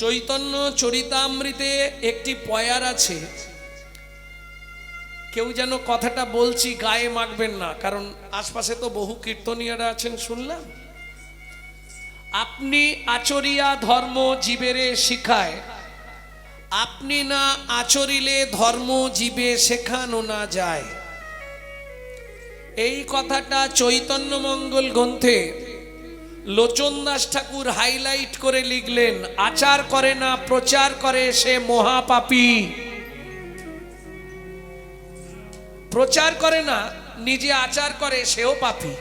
চৈতন্য চরিতামৃতে একটি পয়ার আছে, কেউ যেন কথাটা বলছি গায়ে মাখবেন না, কারণ আশপাশে তো বহু কীর্তনীয়রা আছেন শুনলাম। আপনি আচরিয়া ধর্ম জীবেরে শিখায়, আপনি না আচরিলে ধর্ম জীবে শেখানো না যায়। এই কথাটা চৈতন্য মঙ্গল গ্রন্থে লোচন দাস ঠাকুর হাইলাইট করে লিখলেন, আচার করে না প্রচার করে সে মহাপাপী। প্রচার করে না, নিজে আচার করে সেও পাপী।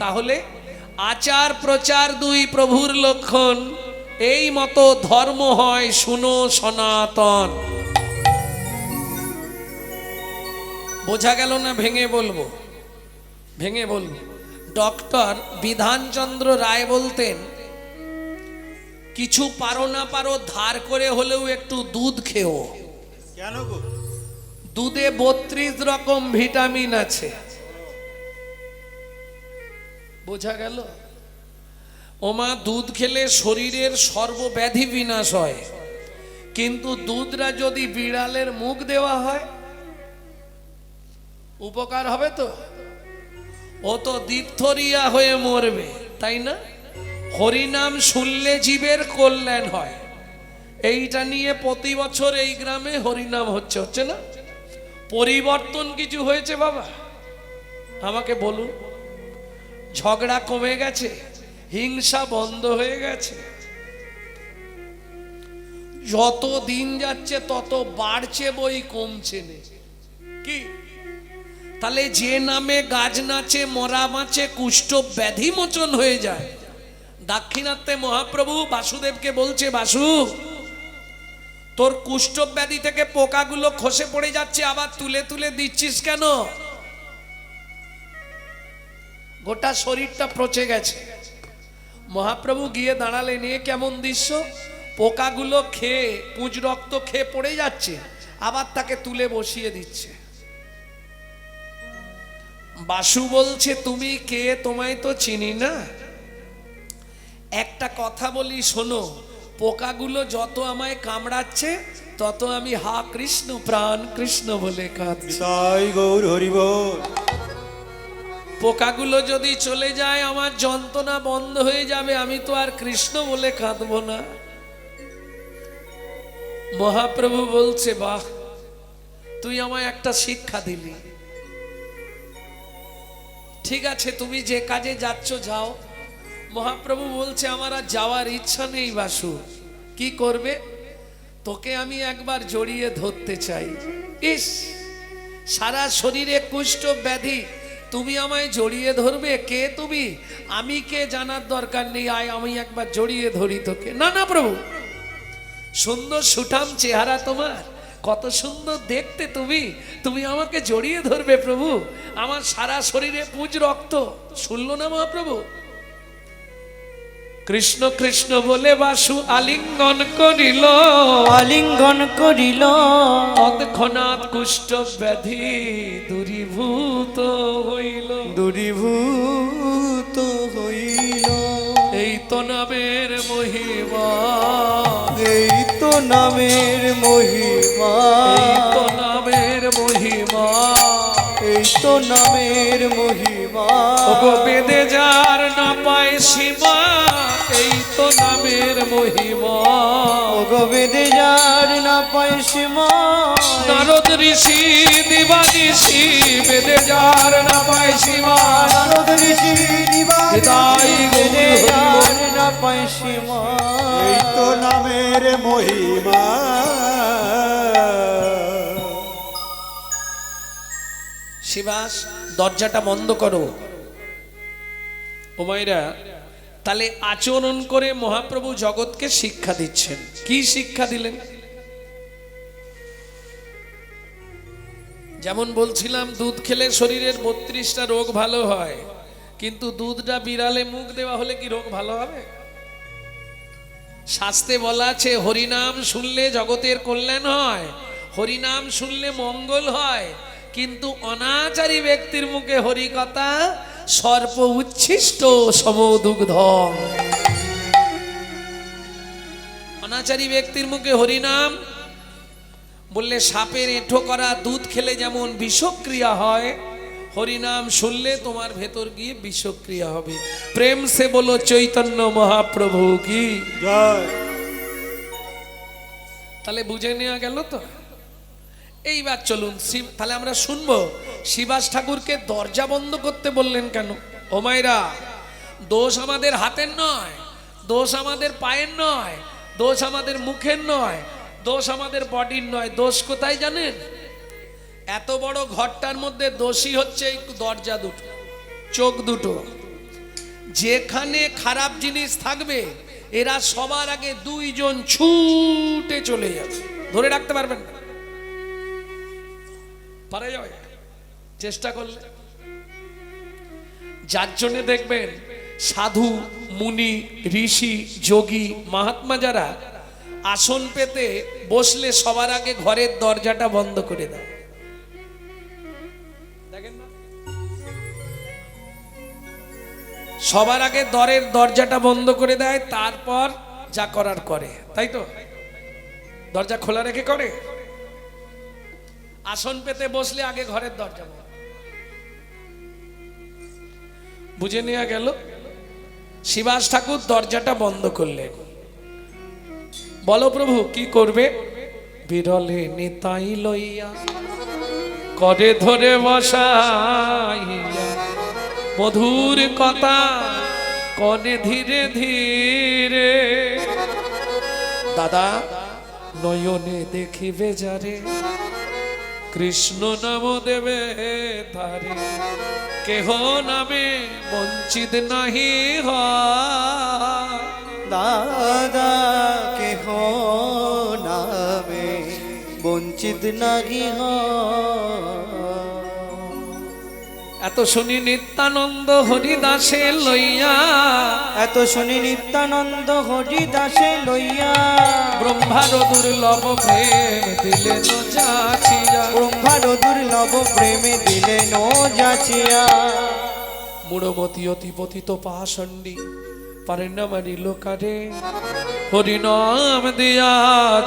তাহলে আচার প্রচার দুই প্রভুর লক্ষণ, এই মতো ধর্ম হয় শুনো সনাতন। বোঝা গেল না? ভেঙে বলবো, ভেঙে বলবো। ডক্টর বিধানচন্দ্র রায় বলতেন, কিছু পারো না পারো ধার করে হলেও একটু দুধ খেও। কেন গো? দুধে 32 রকম ভিটামিন আছে। বোঝা গেল? ওমা, দুধ খেলে শরীরের সর্বব্যাধি বিনাশ হয়, কিন্তু দুধটা যদি বিড়ালের মুখ দেওয়া হয় উপকার হবে তো? ও তো ডিপথোরিয়া হয়ে মরবে, তাই না? হরিনাম শুনলে জীবের কল্যাণ হয়, এইটা নিয়ে প্রতি বছর এই গ্রামে হরিনাম হচ্ছে, হচ্ছে না? পরিবর্তন কিছু হয়েছে বাবা? আমাকে বলুন। ঝগড়া কমে গেছে, হিংসা বন্ধ হয়ে গেছে। যত দিন যাচ্ছে তত বাড়ছে বই কমছে না কি? তাহলে যে নামে গাছ নাচে মরা মাছে কুষ্ঠ ব্যাধি মোচন হয়ে যায়। দাক্ষিণাত্যে মহাপ্রভু বাসুদেবকে বলছে, বাসু তোর কুষ্ঠ ব্যাধি থেকে পোকাগুলো খসে পড়ে যাচ্ছে, আবার তুলে তুলে দিচ্ছিস কেন? গোটা শরীরটা পচে গেছে। মহাপ্রভু গিয়ে দাঁড়ালেন, এ কেমন দৃশ্য? পোকাগুলো খেয়ে পুঁজ রক্ত খেয়ে পড়ে যাচ্ছে, আবার তাকে তুলে বসিয়ে দিচ্ছে। বাসু বলছে, তুমি কে? তোমায় তো চিনি না। একটা কথা বলি শোনো, পোকাগুলো যত আমায় কামড়াচ্ছে তত আমি হা কৃষ্ণ প্রাণ কৃষ্ণ বলে কাঁদছি। তাই গৌর হরি বল। পোকাগুলো যদি চলে যায় আমার যন্ত্রণা বন্ধ হয়ে যাবে, আমি তো আর কৃষ্ণ বলে কাঁদবো না। মহাপ্রভু বলছে, বাহ, তুই আমায় একটা শিক্ষা দিলি। ঠিক আছে, তুমি যে কাজে যাচ্ছ যাও। মহাপ্রভু বলছে, আমার আর যাওয়ার ইচ্ছা নেই বাসু। কি করবে? তোকে আমি একবার জড়িয়ে ধরতে চাই। ইস, সারা শরীরে কুষ্ঠ ব্যাধি, তুমি আমায় জড়িয়ে ধরবে? কে তুমি? আমি কে জানার দরকার নেই, আয় আমি একবার জড়িয়ে ধরি তোকে। না না প্রভু, সুন্দর সুঠাম চেহারা তোমার, কত সুন্দর দেখতে তুমি, তুমি আমাকে জড়িয়ে ধরবে প্রভু? আমার সারা শরীরে পুঁজ রক্ত। শুনলো না মহাপ্রভু? কৃষ্ণ কৃষ্ণ বলে বাসু আলিঙ্গন করিল, আলিঙ্গন করিল, তৎক্ষণাৎ কুষ্ঠ ব্যাধি দূরীভূত হইল, দূরীভূত হইল। এই তো নামের মহিমা, এই তো নামের মহিমা, এই তো নামের মহিমা, এই তো নামের মহিমা। ওগো বেদে যার না পায় সীমা, এই তো নামের মহিমা। ওগো বেদে যার না পায় সীমা। নারদ ঋষি দিবানিশি, বেদে যার না পায় সীমা। নারদ ঋষি হৃদয় বেদে যার না পায় সীমা। এই তো নামের মহিমা। শিবাস, দরজাটা বন্ধ করো। ও মায়েরা, তাহলে আচরণ করে মহাপ্রভু জগৎকে শিক্ষা দিচ্ছেন। কি শিক্ষা দিলেন? যেমন বলছিলাম, দুধ খেলে শরীরের 32টা রোগ ভালো হয়, কিন্তু দুধটা বিড়ালে মুখ দেওয়া হলে কি রোগ ভালো হবে? শাস্ত্রে বলা আছে, হরিনাম শুনলে জগতের কল্যাণ হয়, হরিনাম শুনলে মঙ্গল হয়, কিন্তু অনাচারী ব্যক্তির মুখে হরিকথা সর্প উচ্ছিষ্ট সমদুগ্ধ। অনাচারী ব্যক্তির মুখে হরিনাম বললে সাপের এঁঠো করা দুধ খেলে যেমন বিষক্রিয়া হয়, হরিনাম শুনলে তোমার ভেতর গিয়ে বিষক্রিয়া হবে। প্রেম সে বলো চৈতন্য মহাপ্রভু কি জয়। তাহলে বুঝে নেওয়া গেল তো। এইবার চলুন তাহলে আমরা শুনবো শিবাস ঠাকুরকে দরজা বন্ধ করতে বললেন কেন। ও মায়েরা, দোষ আমাদের হাতের নয়, দোষ আমাদের পায়ের নয়, দোষ আমাদের মুখের নয়, দোষ আমাদের বডির নয়। দোষ কোথায় জানেন? এত বড় ঘরটার মধ্যে দোষী হচ্ছে এই দরজা দুটো, চোখ দুটো। যেখানে খারাপ জিনিস থাকবে এরা সবার আগে দুইজন ছুটে চলে যাবে, ধরে রাখতে পারবেন না, পারা যাবে চেষ্টা করলে। যার জন্য দেখবেন সাধু মুনি ঋষি যোগী মহাত্মা যারা আসন পেতে বসলে সবার আগে ঘরের দরজাটা বন্ধ করে দেয়, দেখেন না? সবার আগে দরজাটা বন্ধ করে দেয়, তারপর যা করার করে, তাই তো? দরজা খোলা রেখে করে? আসন পেতে বসলে আগে ঘরের দরজা বন্ধ। বুঝে নেওয়া গেল। শিবাস ঠাকুর দরজাটা বন্ধ করলেন। বলো প্রভু কি করবে? বিরলে নিতাই লইয়া করে ধরে বসাইয়া মধুর কথা কনে ধীরে ধীরে, দাদা নয়নে দেখিবে যারে কৃষ্ণ নাম দেবে তারে, কেহ নামে বঞ্চিত নাহি হয়। দাদা কেহ নামে বঞ্চিত নাহি হয়। এত শুনি নিত্যানন্দ হরিদাসে লইয়া, এত শুনি নিত্যানন্দ হরিদাসে লইয়া, ব্রহ্মার দুর্লভ প্রেম দিলেন যাচিয়া, ব্রহ্মার দুর্লভ প্রেমে দিলেন যাচিয়া। মূঢ়মতি অতি পতিত পাষণ্ডী পারে না মারিল কারে, হরিনাম দিয়া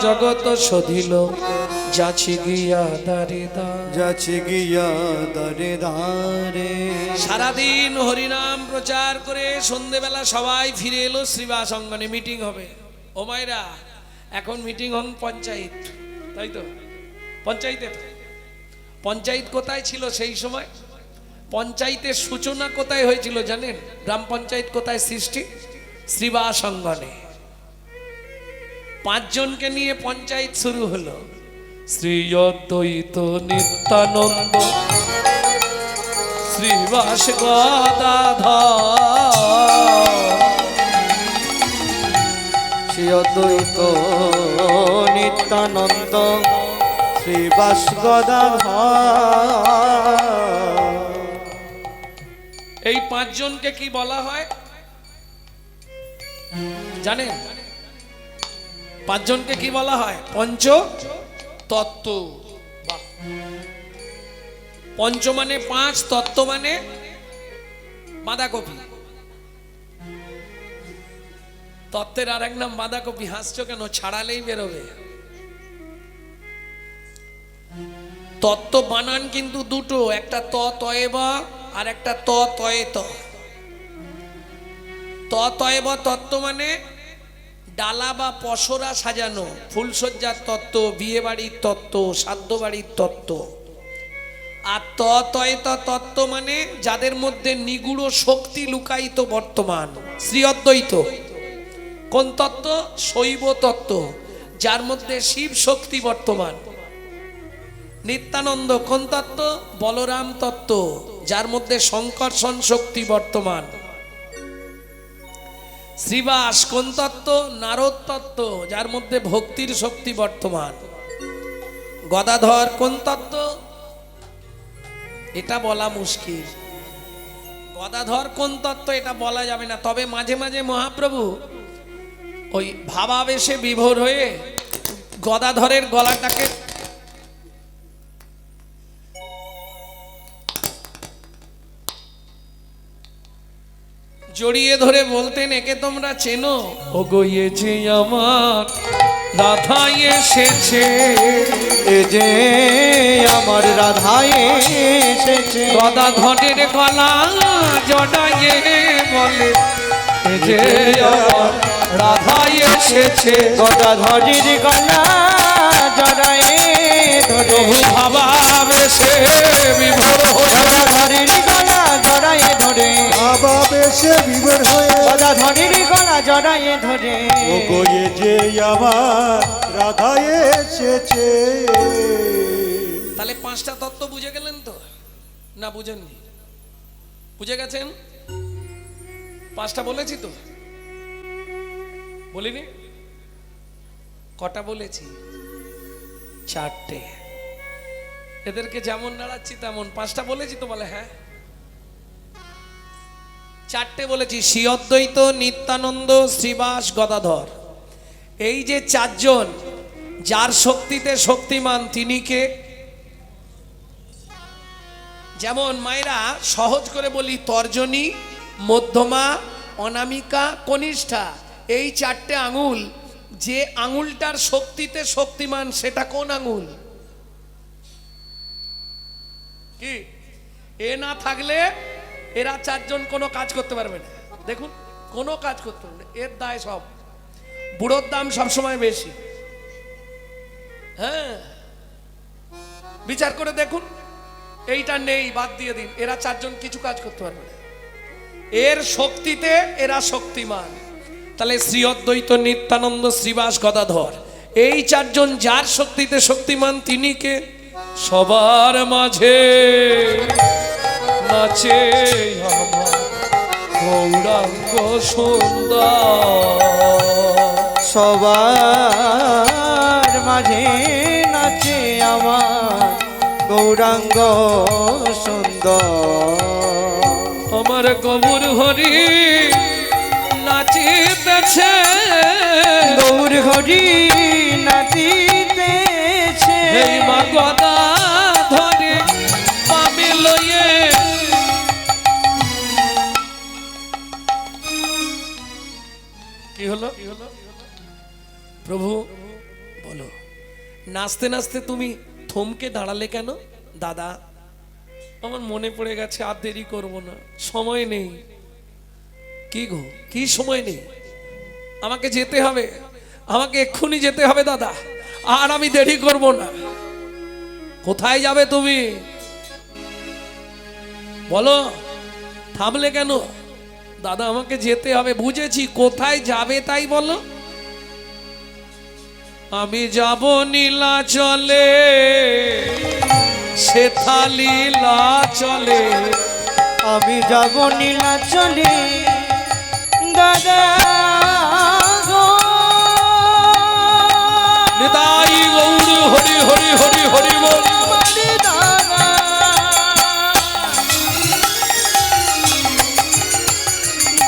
জগৎ শোধিল যাচি গিয়া দারে দা, যাচি গিয়া দারে দারে। সারাদিন হরিনাম প্রচার করে সন্ধেবেলা সবাই ফিরে এলো শ্রীবাস অঙ্গনে, মিটিং হবে। ও মায়েরা, এখন মিটিং হন পঞ্চায়েত, তাই তো? পঞ্চায়েতে পঞ্চায়েত কোথায় ছিল সেই সময়? পঞ্চায়েতের সূচনা কোথায় হয়েছিল জানেন? গ্রাম পঞ্চায়েত কোথায় সৃষ্টি? শ্রীবাস অঙ্গনে। 5 জনকে নিয়ে পঞ্চায়েত শুরু হলো। শ্রী অদ্বৈত নিত্যানন্দ শ্রীবাস গদাধর, শ্রী অদ্বৈত নিত্যানন্দ শ্রীবাস গদাধর। এই 5 জনকে কি বলা হয় জানেন? 5 জনকে কি বলা হয়? পঞ্চ তত্ত্ব। বাহ! পঞ্চ মানে 5, তত্ত্ব মানে বাঁধাকপি। তত্ত্বের আর এক নাম বাঁধাকপি। হাসছো কেন? ছাড়ালেই বেরোবে। তত্ত্ব বানান কিন্তু দুটো, একটা ত তয়ে বা আর একটা ত তয়ে ত। ত তয়ে বা তত্ত্ব মানে ডালা বা পসরা সাজানো, ফুলসজ্জার তত্ত্ব, বিয়ে বাড়ির তত্ত্ব, শ্রাদ্ধ বাড়ির তত্ত্ব। আর ত তয়ে ত তত্ত্ব মানে যাদের মধ্যে নিগুড় শক্তি লুকায়িত বর্তমান, শ্রী অদ্বৈত। কোন তত্ত্ব? শৈব তত্ত্ব, যার মধ্যে শিব শক্তি বর্তমান। নিত্যানন্দ কোন তত্ত্ব? বলরাম তত্ত্ব, যার মধ্যে সংকর্ষণ শক্তি বর্তমান। শ্রীবাস কোন তত্ত্ব? নারদ তত্ত্ব, যার মধ্যে ভক্তির শক্তি বর্তমান। গদাধর কোন তত্ত্ব? এটা বলা মুশকিল। গদাধর কোন তত্ত্ব এটা বলা যাবে না, তবে মাঝে মাঝে মহাপ্রভু ওই ভাবাবেশে বিভোর হয়ে গদাধরের গলাটাকে জড়িয়ে ধরে বলতেন, একে তোমরা চেনো? ও গো এ যে আমার রাধা এসেছে, এ যে আমার রাধা এসেছে, গদাধরের গলা জড়াইয়ে বলে, এ যে আমার রাধা এসেছে। গদাধরের গলা জড়ায়ে ধরে, প্রভু ভাবাবেশে বিভোর হয়ে, গদাধরের গলা জড়ায়ে ধরে, বাবা বেশে বিভোর হয়ে, গদাধরের গলা জড়ায়ে ধরে। ও গো এ যে আমার রাধা এসেছে। তাহলে পাঁচটা তত্ত্ব বুঝে গেলেন তো? না বুঝেননি? বুঝে গেছেন? পাঁচটা বলেছি তো? বলিনি? কটা বলেছি? চারটে। এদেরকে যেমন নাড়াচ্ছি তেমন। পাঁচটা বলেছি তো? বলে হ্যাঁ। চারটে বলেছি, শ্রী অদ্বৈত, নিত্যানন্দ, শ্রীবাস, গদাধর। এই যে চারজন, যার শক্তিতে শক্তিমান তিনি কে? যেমন মায়েরা সহজ করে বলি, তর্জনী, মধ্যমা, অনামিকা, কনিষ্ঠা, এই চারটে আঙুল, যে আঙুলটার শক্তিতে শক্তিমান সেটা কোন আঙুল? কি? এ না থাকলে এরা চারজন কোনো কাজ করতে পারবে না। দেখুন, কোনো কাজ করতে পারবে না, এর দায় সব। বুড়োর দাম সবসময় বেশি। হ্যাঁ, বিচার করে দেখুন, এইটা নেই, বাদ দিয়ে দিন, এরা চারজন কিছু কাজ করতে পারবে না। এর শক্তিতে এরা শক্তিমান। তাহলে শ্রী অদ্বৈত, নিত্যানন্দ, শ্রীবাস, গদাধর, এই চারজন যার শক্তিতে শক্তিমান তিনি কে? সবার মাঝে নাচে আমার গৌরাঙ্গ সুন্দর, সবার মাঝে নাচে আমার গৌরাঙ্গ সুন্দর। আমার গৌর হরি নাচিতেছে, গৌর হরি নাচিতেছে, এই মা গদা ধরে পাবে লয়ে। কি হলো? প্রভু বলো, নাচতে নাচতে তুমি থমকে দাঁড়ালে কেন? দাদা, আমার মনে পড়ে গেছে, আর দেরি করবো না, সময় নেই। কি গো, কি সময় নেই? আমাকে যেতে হবে, আমাকে এক্ষুনি যেতে হবে দাদা, আর আমি দেরি করব না। কোথায় যাবে তুমি? বলো, থামলে কেন? দাদা আমাকে যেতে হবে। বুঝেছি, কোথায় যাবে তাই বলো। আমি যাব নীলাচলে, সেথা লীলা চলে। আমি যাব নীলাচলে দাদা গো। নিতাই গৌর হরি হরি হরি হরি বল।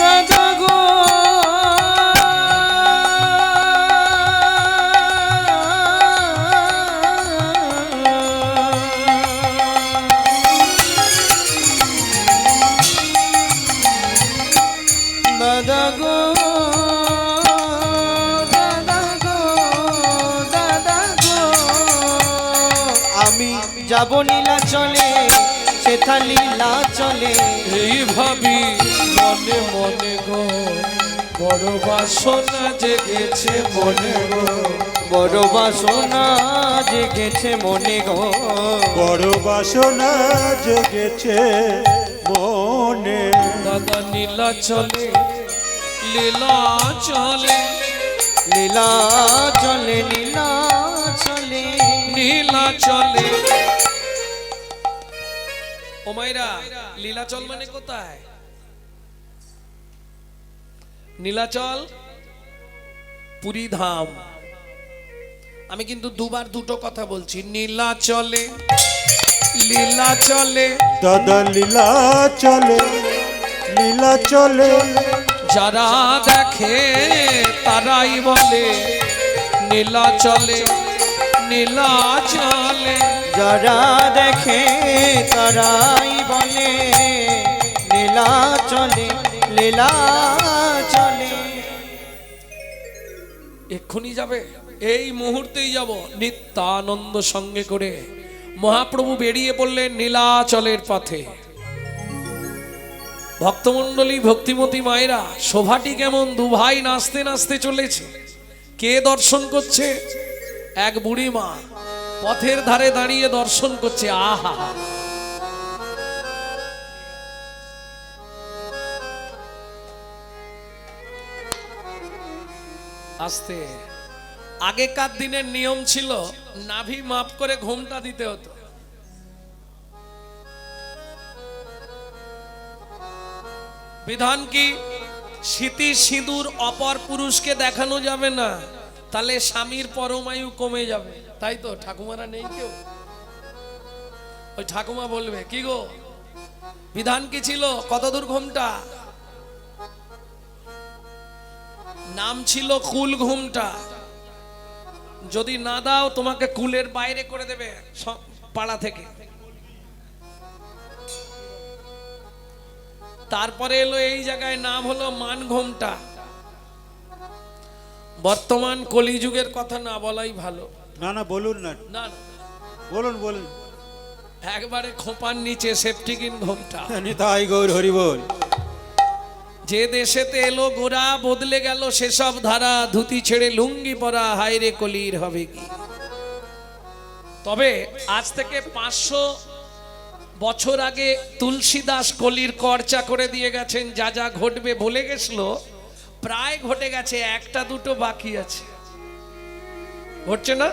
দাদা গো দাদা গো দাদা গো দাদা গো। আমি যাব নীলাচলে, সেথা লীলা চলে। এই ভাবি মনে মনে গো, বড় বাসনা জেগেছে মনে গো, বড় বাসনা জেগেছে মনে গো, বড় বাসনা জেগেছে মনে। দাদা নীলা চলে, লীলা চলে, লীলা চলে লীলা চলে। নীলা চলে। ও মাইরা, লীলাচল মানে কোথায়? নীলাচল পুরী ধাম। আমি কিন্তু দুবার দুটো কথা বলছি, নীলাচলে, লীলা চলে। দাদা লীলা চলে, লীলা চলে। যারা দেখে তারাই বলে নীলা চলে, নীলা চলে। যারা দেখে তারাই বলে লীলা চলে লীলা চলে। এক্ষুনি যাবে, এই মুহূর্তেই যাব। নিত্যানন্দ সঙ্গে করে মহাপ্রভু বেরিয়ে পড়লেন নীলাচলের পথে। ভক্তমণ্ডলী, ভক্তিমতী মায়েরা, শোভাটি কেমন, দু ভাই নাচতে নাচতে চলেছে। কে দর্শন করছে? এক বুড়ি মা পথের ধারে দাঁড়িয়ে দর্শন করছে। আহা, আস্তে। আগেকার দিনের নিয়ম ছিল নাভি মাপ করে ঘোমটা দিতে হতো। বিধান কি? স্মৃতি সিঁদুর অপর পুরুষকে দেখানো যাবে না, তাহলে স্বামীর পরমায়ু কমে যাবে। তাই তো? ঠাকুমারা নেই কেউ? ওই ঠাকুমা বলবে, কি গো বিধান কি ছিল? কতদূর ঘোমটা? নাম ছিল কুল ঘোমটা। যদি না দাও তোমাকে কুলের বাইরে করে দেবে পাড়া থেকে। তারপরে এলো এই জায়গায় নাম হলো মান ঘোমটা। বর্তমান কলিযুগের কথা না বলাই ভালো। না না, বলুন না, না, বলুন বলুন। একবারে খোপার নিচে সেফটিকিন ঘোমটা। নিতাই গৌর হরি বল। যে দেশেতে এলো গোরা বদলে গেল সেসব ধারা, ধুতি ছেড়ে লুঙ্গি পরা, হায়রে কলির হবে কি। তবে আজ থেকে 500 বছর আগে তুলসীদাস কলির কর্চা করে দিয়ে গেছেন। যা যা ঘটবে বলে গেছিল, প্রায় ঘটে গেছে, একটা দুটো বাকি আছে। ঘটছে না?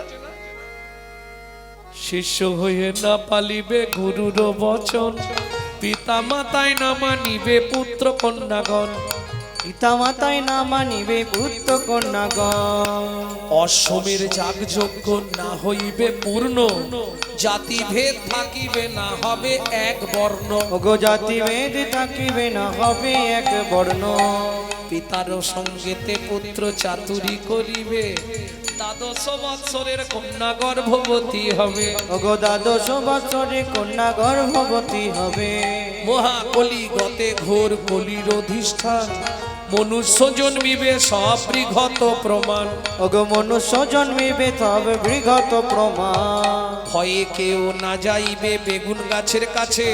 শিষ্য হয়ে না পালিবে গুরুর বচন, পিতা মাতায় না মানিবে পুত্র কন্যাগণ। পিতা মাতায় না মানিবে পুত্র কন্যাগণ। অশ্বমের যাগযজ্ঞ না হইবে পূর্ণ, জাতিভেদ থাকিবে না হবে এক বর্ণ। ওগো জাতি ভেদ থাকিবে না হবে এক বর্ণ। পিতার সঙ্গেতে পুত্র চাতুরি করিবে, দ্বাদশ বৎসরের কন্যা গর্ভবতী হবে। ওগো দ্বাদশ বৎসরে কন্যা গর্ভবতী হবে। মহাকলি গতে ঘোর কলির অধিষ্ঠান, মনুষ্য জন্মিবে সব বৃহৎ প্রমাণ। ওগো মনুষ্য জন্মিবে তব বৃহৎ প্রমাণ। ভয়ে কেউ না যাইবে বেগুন গাছের কাছে,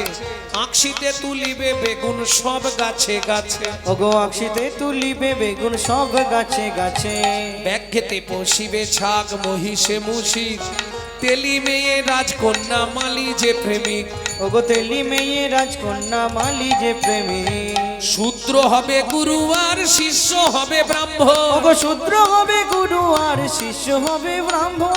আঁকশিতে তুলিবে বেগুন সব গাছে গাছে। ওগো আকশিতে তুলিবে বেগুন সব গাছে গাছে। ব্যাঘ্যেতে পশিবে ছাগ মহিষে মুশিক, তেলি মেয়ে রাজকন্যা মালি যে প্রেমিক। ওগো তেলি মেয়ে রাজকন্যা মালি যে প্রেমিক। শূদ্র হবে গুরু আর শিষ্য হবে ব্রাহ্মণ। ওগো শূদ্র হবে গুরু আর শিষ্য হবে ব্রাহ্মণ।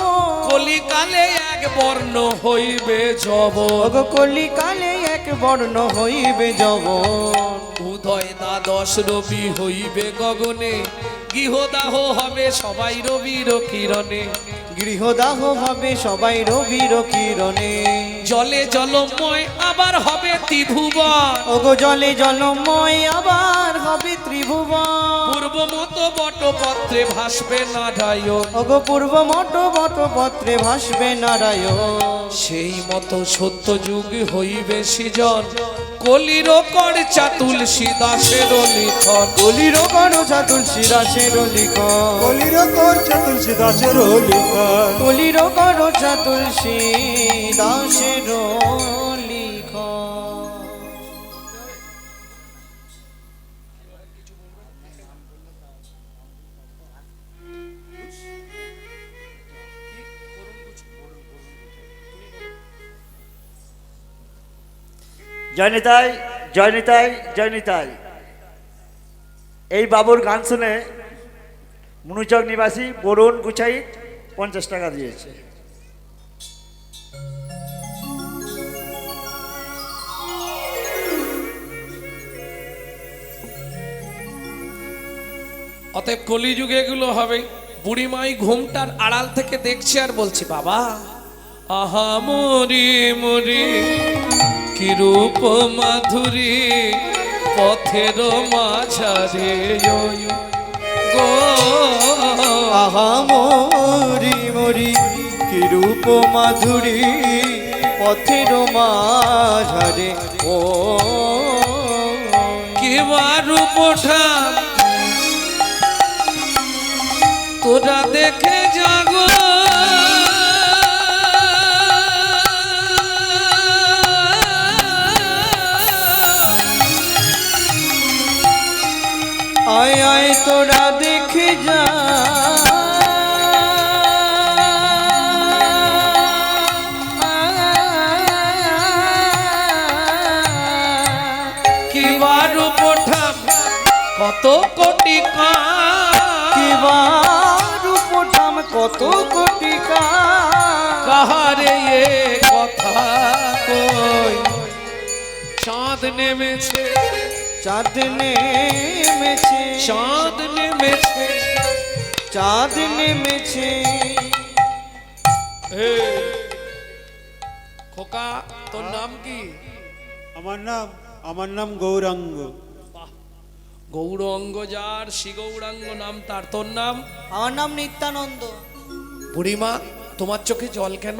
কলিকালে এক বর্ণ হইবে যবন। ওগো কলিকালে এক বর্ণ হইবে যবন। উদয় দ্বাদশ রবি হইবে গগনে, গৃহদাহ হবে সবাই রবির কিরণে। গৃহদাহ হবে সবাই রবির কিরণে। জলে জলময় আবার হবে ত্রিভুবন, ওগো জলে জলময় আবার হবে ত্রিভুবন। পূর্ব মতো বটপত্রে ভাসবে নারায়ণ। ওগো পূর্ব মঠ বটপত্রে ভাসবে নারায়ণ। সেই মতো সত্য যুগ হইবে সৃজন, কলির কর্চা তুলসী দাসের লিখন। কলির করছা তুলসী দাসের লিখন। কলির করছে তুলসী দাসের লিখন। কলির করছা তুলসী দাসের লিখন। জয় নিতাই, জয় নিতাই, জয় নিতাই। এই বাবুর গান শুনে মনুচক নিবাসী বরুণ গুছাই 50 টাকা দিয়েছে। অতএব কলিযুগে এগুলো হবে। বুড়িমাই ঘুমটার আড়াল থেকে দেখছে আর বলছে, বাবা আহা মরি মরি কি রূপ মাধুরী, পথের মাঝারে গো। আহা মরি মরি কি রূপ মাধুরী, পথের মাঝারে ও। কি এবার উপঠান তোরা দেখে জাগো আয় আয় তোরা দেখে যা কিবার উপঠান কত কোটি কিবার উপঠাম কত কোটি কাহারে এ কথা কই চাঁদ নেমেছে চাঁদ নেমেছে চাঁদ নেমেছে চাঁদ নেমেছে হে খোকা তোর নাম কি? আমার নাম গৌরাঙ্গ। গৌরাঙ্গ যার শ্রী গৌরাঙ্গ নাম তার। তোর নাম? আমার নাম নিত্যানন্দ। বুড়িমা তোমার চোখে জল কেন?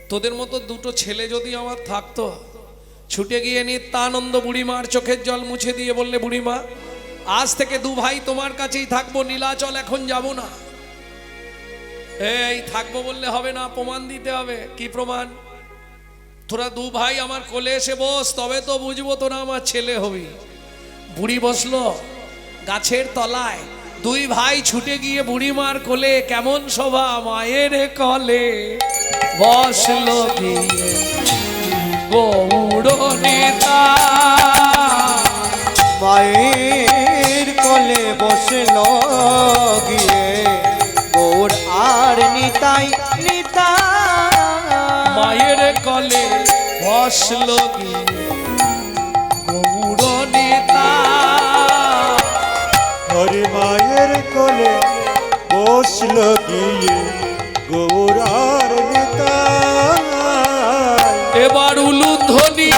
তোদের মতো দুটো ছেলে যদি আমার থাকতো, ছুটে গিয়ে নিত্যানন্দ বুড়িমার চোখের জল মুছে দিয়ে বললে, বুড়িমা আজ থেকে দু ভাই তোমার কাছেই থাকবো, নীলাচল এখন যাব না। এই থাকবো বললে হবে না, প্রমাণ দিতে হবে। কি প্রমাণ? তোরা দু ভাই আমার কোলে এসে বস, তবে তো বুঝবো তোরা আমার ছেলে হবি। বুড়ি বসলো গাছের তলায়, দুই ভাই ছুটে গিয়ে বুড়িমার কোলে, কেমন শোভা মায়ের কলে বসলো গিয়ে গৌড় নেতা। মায়ের কোলে বসল গিয়ে গৌর আর নিতাই নিতাই। মায়ের কলে বসলো গিয়ে গৌড় নেতা। হরে মায়ের কোলে বসল গিয়ে গৌরার নেতা। এবার উলুধ্বনি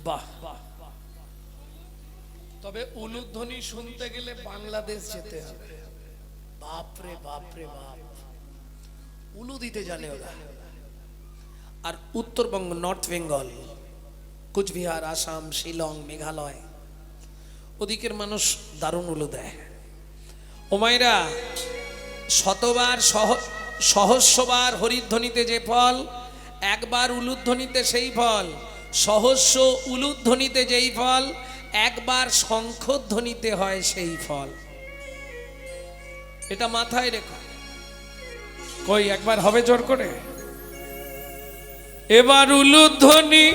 বাহ। তবে উলুধ্বনি শুনতে গেলে বাংলাদেশ যেতে হবে। বাপরে বাপরে বাপ, উলু দিতে জানে ওরা। আর উত্তরবঙ্গ, নর্থ বেঙ্গল, কুচবিহার, আসাম, শিলং, মেঘালয়, ওদিকের মানুষ দারুণ উলু দেয়। ও মায়েরা, শতবার সহস্রবার হরিধ্বনিতে যে ফল, একবার উলুধ্বনিতে সেই ফল। সহস্র উলুধ্বনিতে যেই ফল, একবার শঙ্খধ্বনিতে হয় সেই ফল। এটা মাথায় রেখো। কই একবার হবে জোর করে? এবার উলুধ্বনি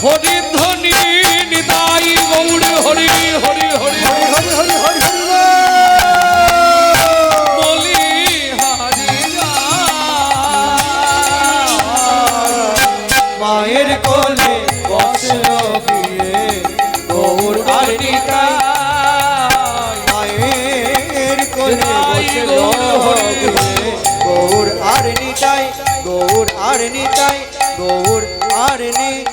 হরিধ্বনি নিতাই গৌর হরি হরি হরি হরি হরি হরি হরি হরি বলি হারি মায়ের কোলে বসল গিয়ে গৌর আর নিতাই। মায়ের কোলে বসল গিয়ে গৌর আর নিতাই গৌর আর নিতাই গৌর আর নিতাই।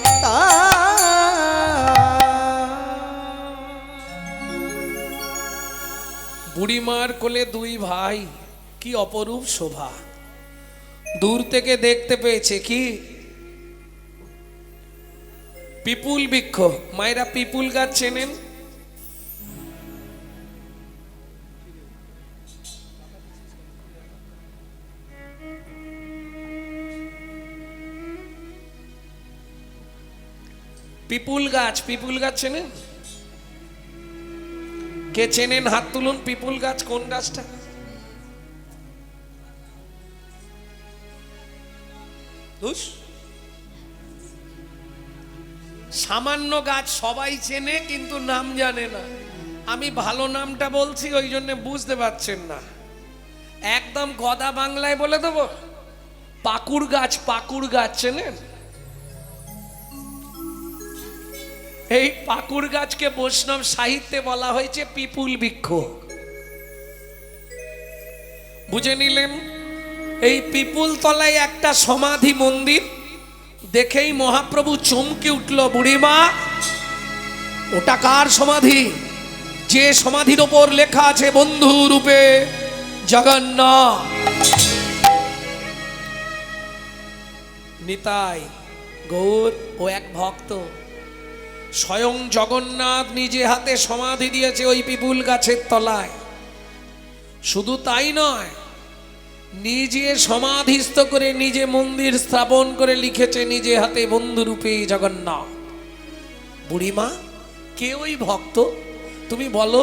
বুড়িমার কোলে দুই ভাই, কি অপরূপ শোভা। দূর থেকে দেখতে পেয়েছে কি পিপুল বৃক্ষ। মায়েরা পিপুল গাছ চেনেন? পিপুল গাছ, পিপুল গাছ চেনেন? কে চেনেন হাত তুলুন। পিপুল গাছ কোন গাছটা? সামান্য গাছ, সবাই চেনে কিন্তু নাম জানে না। আমি ভালো নামটা বলছি, ওই জন্য বুঝতে পারছেন না। একদম গদা বাংলায় বলে দেবো, পাকুড় গাছ। পাকুড় গাছ চেনেন? এই পাকুড় গাছকে বৈষ্ণব সাহিত্যে বলা হয়েছে পিপুল বৃক্ষ। বুঝে নিলেন? এই পিপুল তলায় একটা সমাধি মন্দির, দেখেই মহাপ্রভু চমকে উঠল, বুড়িমা ওটা কার সমাধি? যে সমাধির ওপর লেখা আছে বন্ধু রূপে জগন্নাথ। নিতাই গৌর ও এক ভক্ত, স্বয়ং জগন্নাথ নিজে হাতে সমাধি দিয়েছে ওই পিপুল গাছের তলায়। শুধু তাই নয়, নিজে সমাধিস্থ করে নিজে মন্দির স্থাপন করে লিখেছে নিজে হাতে বন্ধুরূপে জগন্নাথ। বুড়িমা কে ওই ভক্ত তুমি বলো,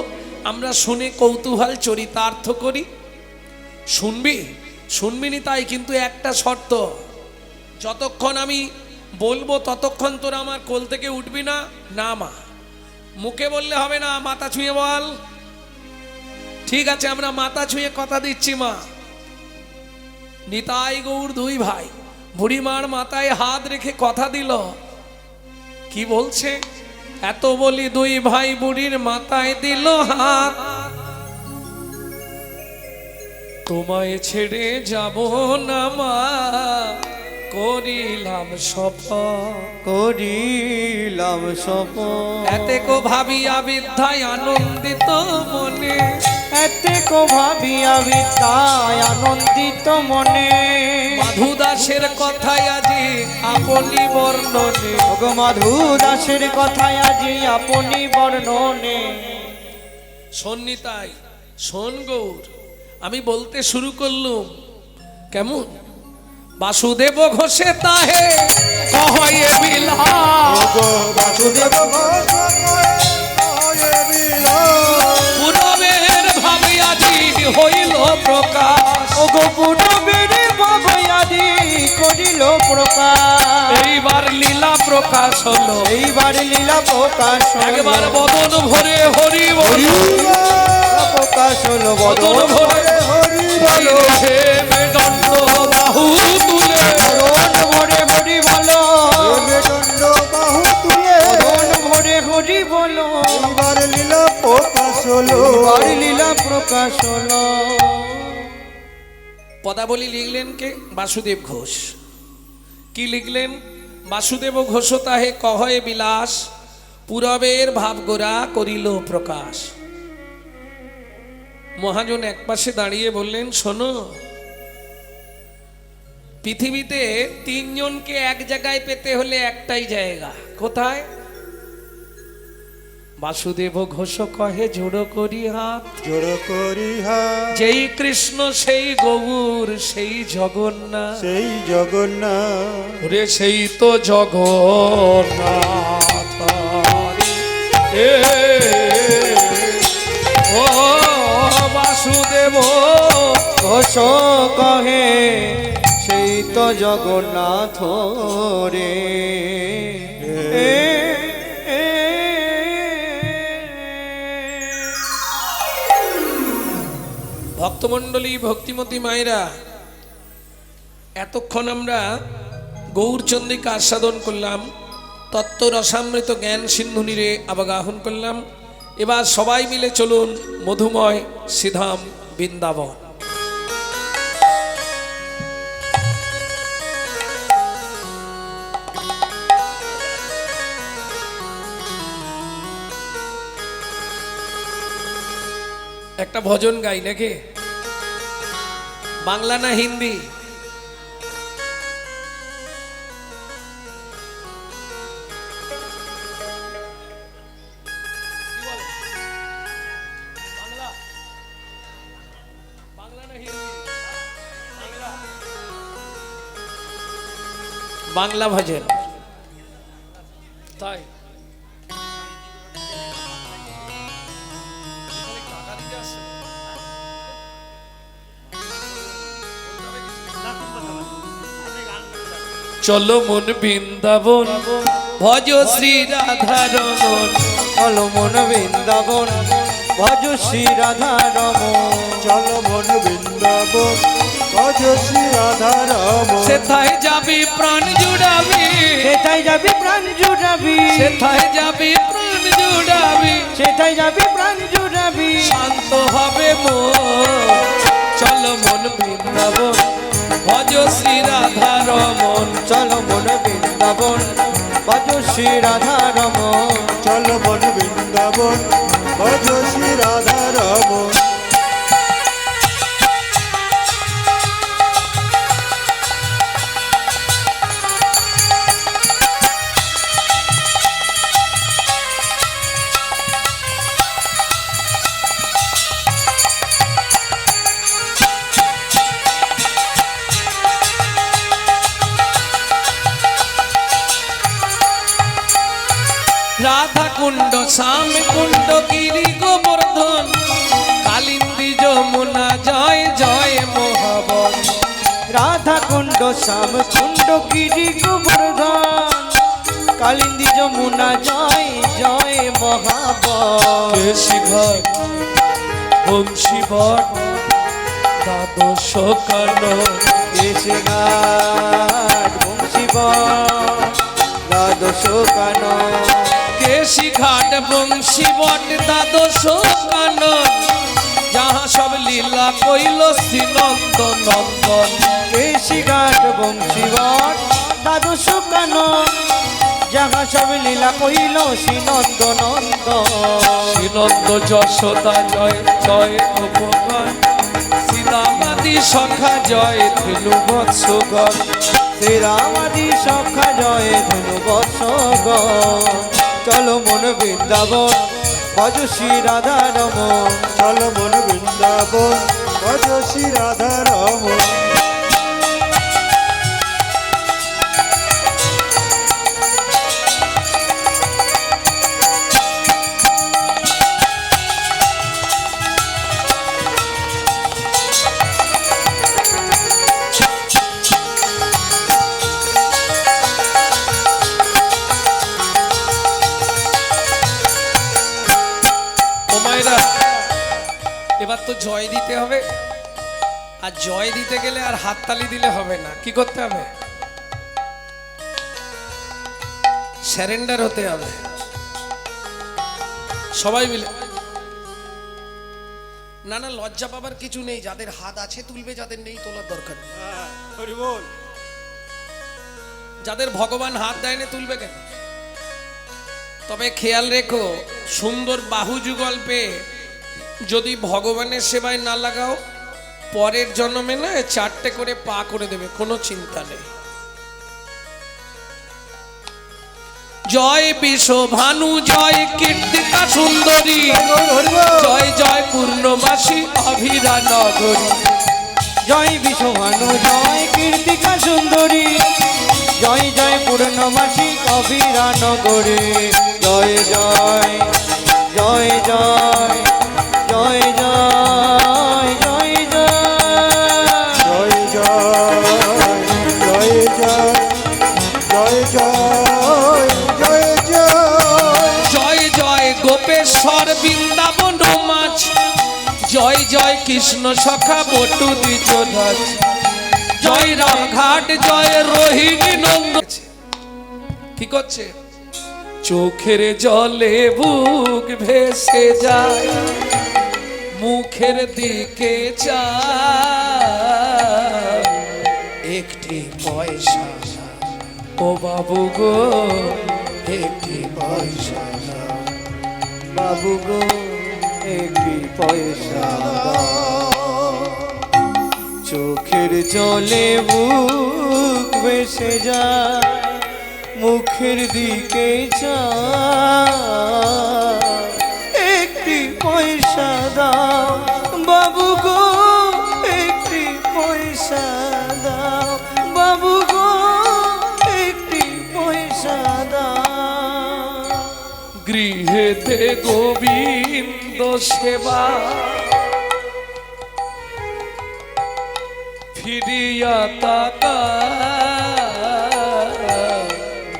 আমরা শুনে কৌতূহল চরিতার্থ করি। শুনবি নি তাই, কিন্তু একটা শর্ত, যতক্ষণ আমি বলবো ততক্ষণ তোরা আমার কোল থেকে উঠবি না। না মা, মুখে বললে হবে না, মাথা ছুঁয়ে বল। ঠিক আছে, আমরা মাথা ছুঁয়ে কথা দিচ্ছি মা। নিতাই গৌর দুই ভাই বুড়িমার মাথায় হাত রেখে কথা দিল। কি বলছে? এত বলি দুই ভাই বুড়ির মাথায় দিল হাত, তোমায় ছেড়ে যাব না মা, করিলাম শপথ। করিলাম শপথ। এতে কো ভাবিয়া বিদ্যায় আনন্দিত মনে, এতে কো ভাবিয়া বিদ্যায় আনন্দিত মনে। মাধু দাসের কথায় আজি আপনি বর্ণনে, ওগো মাধু দাসের কথায় আজি আপনি বর্ণনে। শোন নিতাই, শোন গৌর, আমি বলতে শুরু করলুম। কেমন? বাসুদেব ঘোষে তাহে কহয়ে বিলাস, বাসুদেব পুরবের ভাবে আজি হইল প্রকাশ। ওগো পুরবের ভাবয়াদি করিল প্রকাশ। এইবার লীলা প্রকাশ হলো, এইবার লীলা প্রকাশ হলো। একবার বদন ভরে হরি বল, প্রকাশ হলো বদন বদন ভরে হরি হরি হে মেদণ্ড বাহু তুলে, বদন ভরে হরি বলো। দণ্ড বাহু তুলে বদন ভরে হরি বলো। এবার লীলা প্রকাশ হলো। এবার লীলা প্রকাশ হলো। পদাবলী লিখলেন কে? বাসুদেব ঘোষ। কি লিখলেন? বাসুদেব ঘোষ তাহে কহয়ে বিলাস, পুরবের ভাবগোরা করিল প্রকাশ। মহাজন একপাশে দাঁড়িয়ে বললেন, শোনো, পৃথিবীতে তিনজনকে এক জায়গায় পেতে হলে একটাই জায়গা। কোথায়? বাসুদেব ঘোষ কহে জোড়ো করি হাত, জোড় করি হাত, যেই কৃষ্ণ সেই গৌর সেই জগন্নাথ, সেই জগন্নাথ। রে সেই তো জগন্নাথ এ ও বাসুদেব ঘোষ কহে সেই তো জগন্নাথ রে। ভক্তমণ্ডলী, ভক্তিমতী মায়েরা, এতক্ষণ আমরা গৌরচন্দ্রিকা আস্বাদন করলাম, তত্ত্ব রসামৃত জ্ঞান সিন্ধুনিরে আবাগাহন করলাম। এবার সবাই মিলে চলুন মধুময় শ্রীধাম বৃন্দাবন। একটা ভজন গাই নাকি? বাংলা না হিন্দি? বাংলা ভজন তাই চলো মন বৃন্দাবন ভজ শ্রী রাধা রমন, চলো মন বৃন্দাবন ভজ শ্রী রাধা রমন। চলো মন বৃন্দাবন ভজ শ্রী রাধা রমন। সেথায় যাবি প্রাণ জুড়াবি, সেটাই যাবি প্রাণ জুড়াবি। সেথায় যাবি প্রাণ জুড়াবি, সেটাই যাবি প্রাণ জুড়াবি। শান্ত হবে মন। চলো মন বৃন্দাবন ভজ শ্রী রাধা রমন চলো মন বৃন্দাবন ভজ শ্রী রাধা রমন চলো মন বৃন্দাবন ভজ শ্রী রাধা রমন রাধা কুণ্ড শ্যাম কুণ্ড গিরি গোবর্ধন কালিন্দী যমুনা জয় জয় মহাবন রাধা কুণ্ড শ্যাম কুণ্ড গিরি গোবর্ধন কালিন্দী যমুনা জয় জয় মহাবন শিঘর বংশীবট দ্বাদশ কানন এসে ঘাট বংশীবন দ্বাদশ কানন কেশি ঘাট বংশীবট দ্বাদশ কানন যাহা সব লীলা কইল শ্রীনন্দ নন্দন কেশি ঘাট বংশীবট দ্বাদশ কানন যাহা সব লীলা কইল শ্রীনন্দ নন্দন শ্রীনন্দ যশোদা জয় জয় উপগণ শ্রীরামাদি সখা জয় ধেনু বৎসগণ শ্রীরামাদি সখা জয় ধনু বৎসগণ চলো মন বৃন্দাবন ভজ শ্রী রাধা রমন চলো মন বৃন্দাবন ভজ শ্রী রাধা রমন এবার তো জয় দিতে হবে, আর জয় দিতে গেলে আর হাততালি দিলে হবে না। কি করতে হবে? সারেন্ডার হতে হবে সবাই মিলে। না না, লজ্জা পাবার কিছু নেই। যাদের হাত আছে তুলবে, যাদের নেই তোলার দরকার নেই। হরি বল। যাদের ভগবান হাত দেয় না তুলবে কেন? তবে খেয়াল রেখো, সুন্দর বাহু যুগল পেয়ে যদি ভগবানের সেবায় না লাগাও, পরের জন্মে না 4টে করে পা করে দেবে, কোনো চিন্তা নেই। জয় বিশ্ব ভানু, জয় কীর্তিকা সুন্দরী, জয় জয় পূর্ণমাসী অভিরা নগরী। জয় বিশ্বভানু, জয় কীর্তিকা সুন্দরী, জয় জয় পূর্ণমাসী অভিরা নগরী। জয় জয় জয় জয় জয় জয় জয় জয় জয় জয় জয় জয় জয় জয় জয় জয় গোপেশ্বর বৃন্দাবন মাছ, জয় জয় কৃষ্ণ সখা বটু দ্বিজরাজ, জয় রামঘাট, জয় রোহিণী নন্দ। কি করছে? চোখের জলে বুক ভেসে যায়, মুখের দিকে চায়, একটি পয়সা ও বাবু গো, একটি পয়সা। বাবু গো একটি পয়সা দাও। চোখের জলে বুক ভেসে যায়, মুখের দিকে চায়, একটি পয়সা দাও। বাবু গো একটি পয়সা দাও, বাবু গো একটি পয়সা দাও। গৃহেতে গোবিন্দ সেবা, ফিরিয়া তাকা।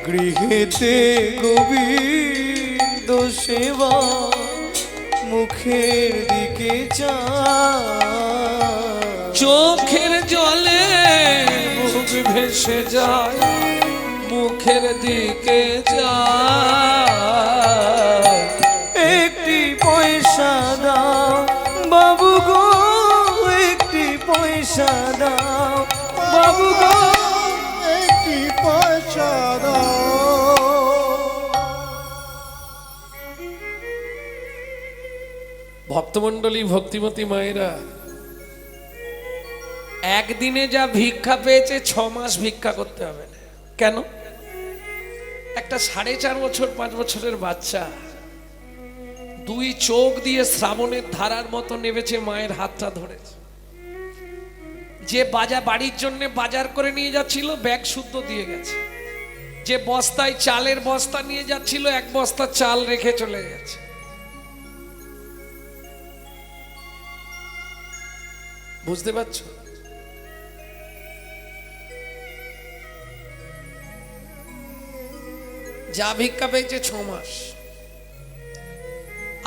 গৃহেতে গোবিন্দ সেবা, মুখের দিকে চায়, চোখের জলে বুক ভেসে যায়, মুখের দিকে যায়, একটি পয়সা দাও। বাবু গো একটি পয়সা দাও, ভক্তমণ্ডলী, ভক্তিমতী মায়েরা, একদিনে যা ভিক্ষা পেয়েছে 6 মাস ভিক্ষা করতে হবে না। কেন? একটা 4.5 বছর 5 বছরের বাচ্চা 2 চোখ দিয়ে শ্রাবণের ধারার মতো নেমেছে, মায়ের হাতটা ধরেছে। যে বাড়ির জন্য বাজার করে নিয়ে যাচ্ছিল ব্যাগ শুদ্ধ দিয়ে গেছে। যে বস্তায় চালের বস্তা নিয়ে যাচ্ছিল 1 বস্তা চাল রেখে চলে গেছে। বুঝতে পারছো? যা ভিক্ষা পেয়েছে 6 মাস,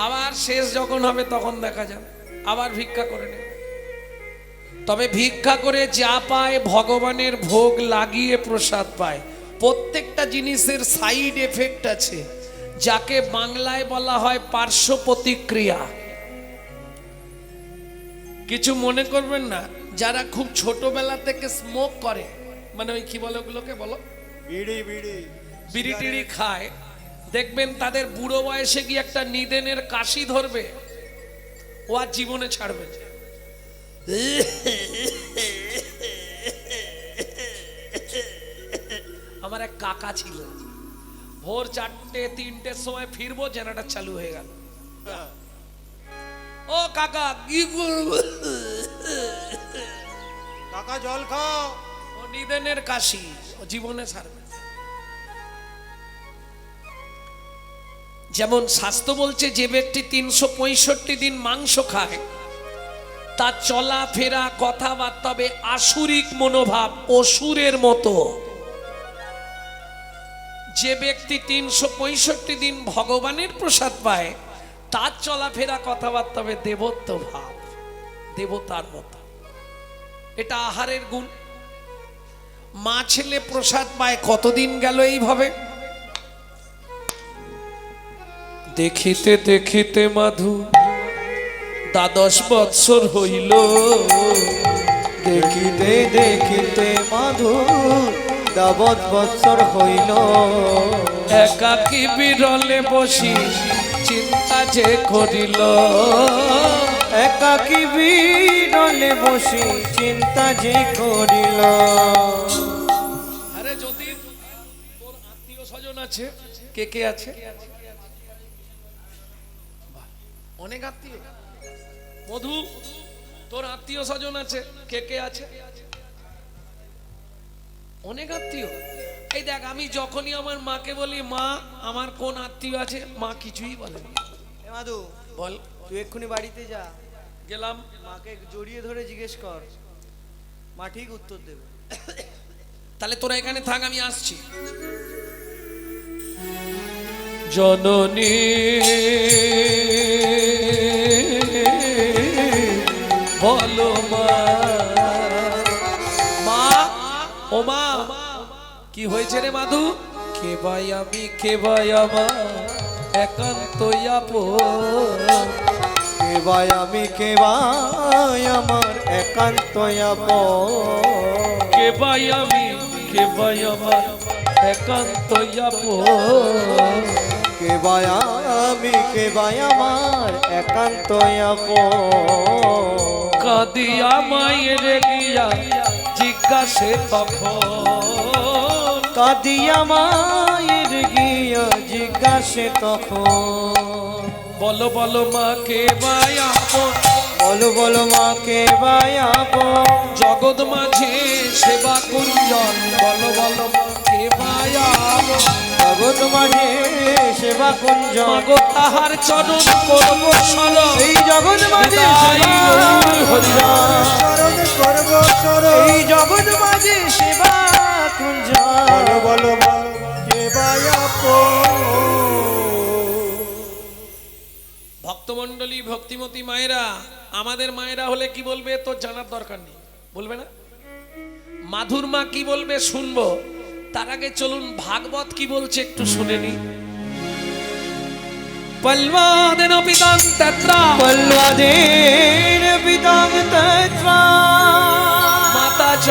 আবার শেষ যখন হবে তখন দেখা যাবে, আবার ভিক্ষা করে নেবে। তবে ভিক্ষা করে যা পায় ভগবানের ভোগ লাগিয়ে প্রসাদ পায়। প্রত্যেকটা জিনিসের সাইড এফেক্ট আছে, যাকে বাংলায় বলা হয় পার্শ্ব প্রতিক্রিয়া। কিছু মনে করবেন না, যারা খুব ছোটবেলা থেকে স্মোক করে, মানে ওই কি বলে ওগুলোকে বলো, বিড়ি বিড়ি বিড়ি টিড়ি খায়, দেখবেন তাদের বুড়ো বয়সে গিয়ে একটা নিদেনের কাশি ধরবে, ও আর জীবনে ছাড়বে না। আমার এক কাকা ছিল, ভোর 4টে 3টের সময় ফিরবো, জেনারেটর চালু হয়ে গেল। ও কাকা কি করবো? কাকা জল খাও। ও নিদেনের কাশি, ও জীবনে ছাড়বে। যেমন শাস্ত্র বলছে, যে ব্যক্তি 365 দিন মাংস খায় তার চলাফেরা কথাবার্তা হবে আসুরিক মনোভাব, অসুরের মতো। যে ব্যক্তি 365 দিন ভগবানের প্রসাদ পায় তার চলাফেরা কথাবার্তা হবে দেবত্ব ভাব, দেবতার মতো। এটা আহারের গুণ। মা ছেলে প্রসাদ পায়, কতদিন গেল এইভাবে। দেখিতে দেখিতে মাধু 12 বৎসর হইল, দেখিতে দেখিতে মাধু 12 বৎসর হইল। একাকী বিরলে বসি চিন্তা যে করিল, একাকী বিরলে বসি চিন্তা যে করিল। আরে যদি তোর আত্মীয় স্বজন আছে, কে কে আছে? বাহ, অনেক আত্মীয়। মধু, তোর আত্মীয় স্বজন আছে, কে কে আছে? অনেক আত্মীয়। এই দেখ, আমি যখনই আমার মাকে বলি, মা আমার কোন আত্মীয় আছে, মা কিছুই বলে না। এ মাধু, বল। তুই এক্ষুনি বাড়িতে যা, গেলাম, মাকে জড়িয়ে ধরে জিজ্ঞেস কর, মা ঠিক উত্তর দেবে। তাহলে তোরা এখানে থাক, আমি আসছি। জননী বলো মা, মা ও মা, কি হয়েছে রে মাধু? কে ভাই আমি, কে ভাই আমার একান্ত আপন, কে ভাই আমি, কে ভাই আমার একান্ত আপন। কে ভাই আমি, কে ভাই আমার একান্ত আপন, কে ভাই আমি, কে ভাই আমার একান্ত আপন। কাঁদিয়া মায়ের গিয়া জিজ্ঞাসে তখন, কাঁদিয়া মায়ের গিয়া জিজ্ঞাসে তখন। বলো বলো মা কে ভাই আপন, বলো বলো মা কে ভাই আপন। জগৎ মাঝে সেবা কুঞ্জন, বলো বলো মা কে ভাই আপন। জগৎ মাঝে সেবা কুঞ্জ, মাগো তাহার চরণ করব শরণ, এই জগৎ মাঝে বিদায় হরিনাম। চরণ করব চরণ। এই জগৎ মাঝে সেবা কুঞ্জ। বলো বলো মা কে ভাই আপন। ভক্তমণ্ডলী, ভক্তিমতী মায়েরা, আমাদের মায়েরা হলে কি বলবে তোর জানার দরকার নেই, বলবে না? মাধুর মা কি বলবে শুনবো, তার আগে চলুন ভাগবত কি বলছে একটু শুনে নি। পল্বাদেন পিতাং তত্রা, পল্লবের পিতাং তত্রা, মাতা চ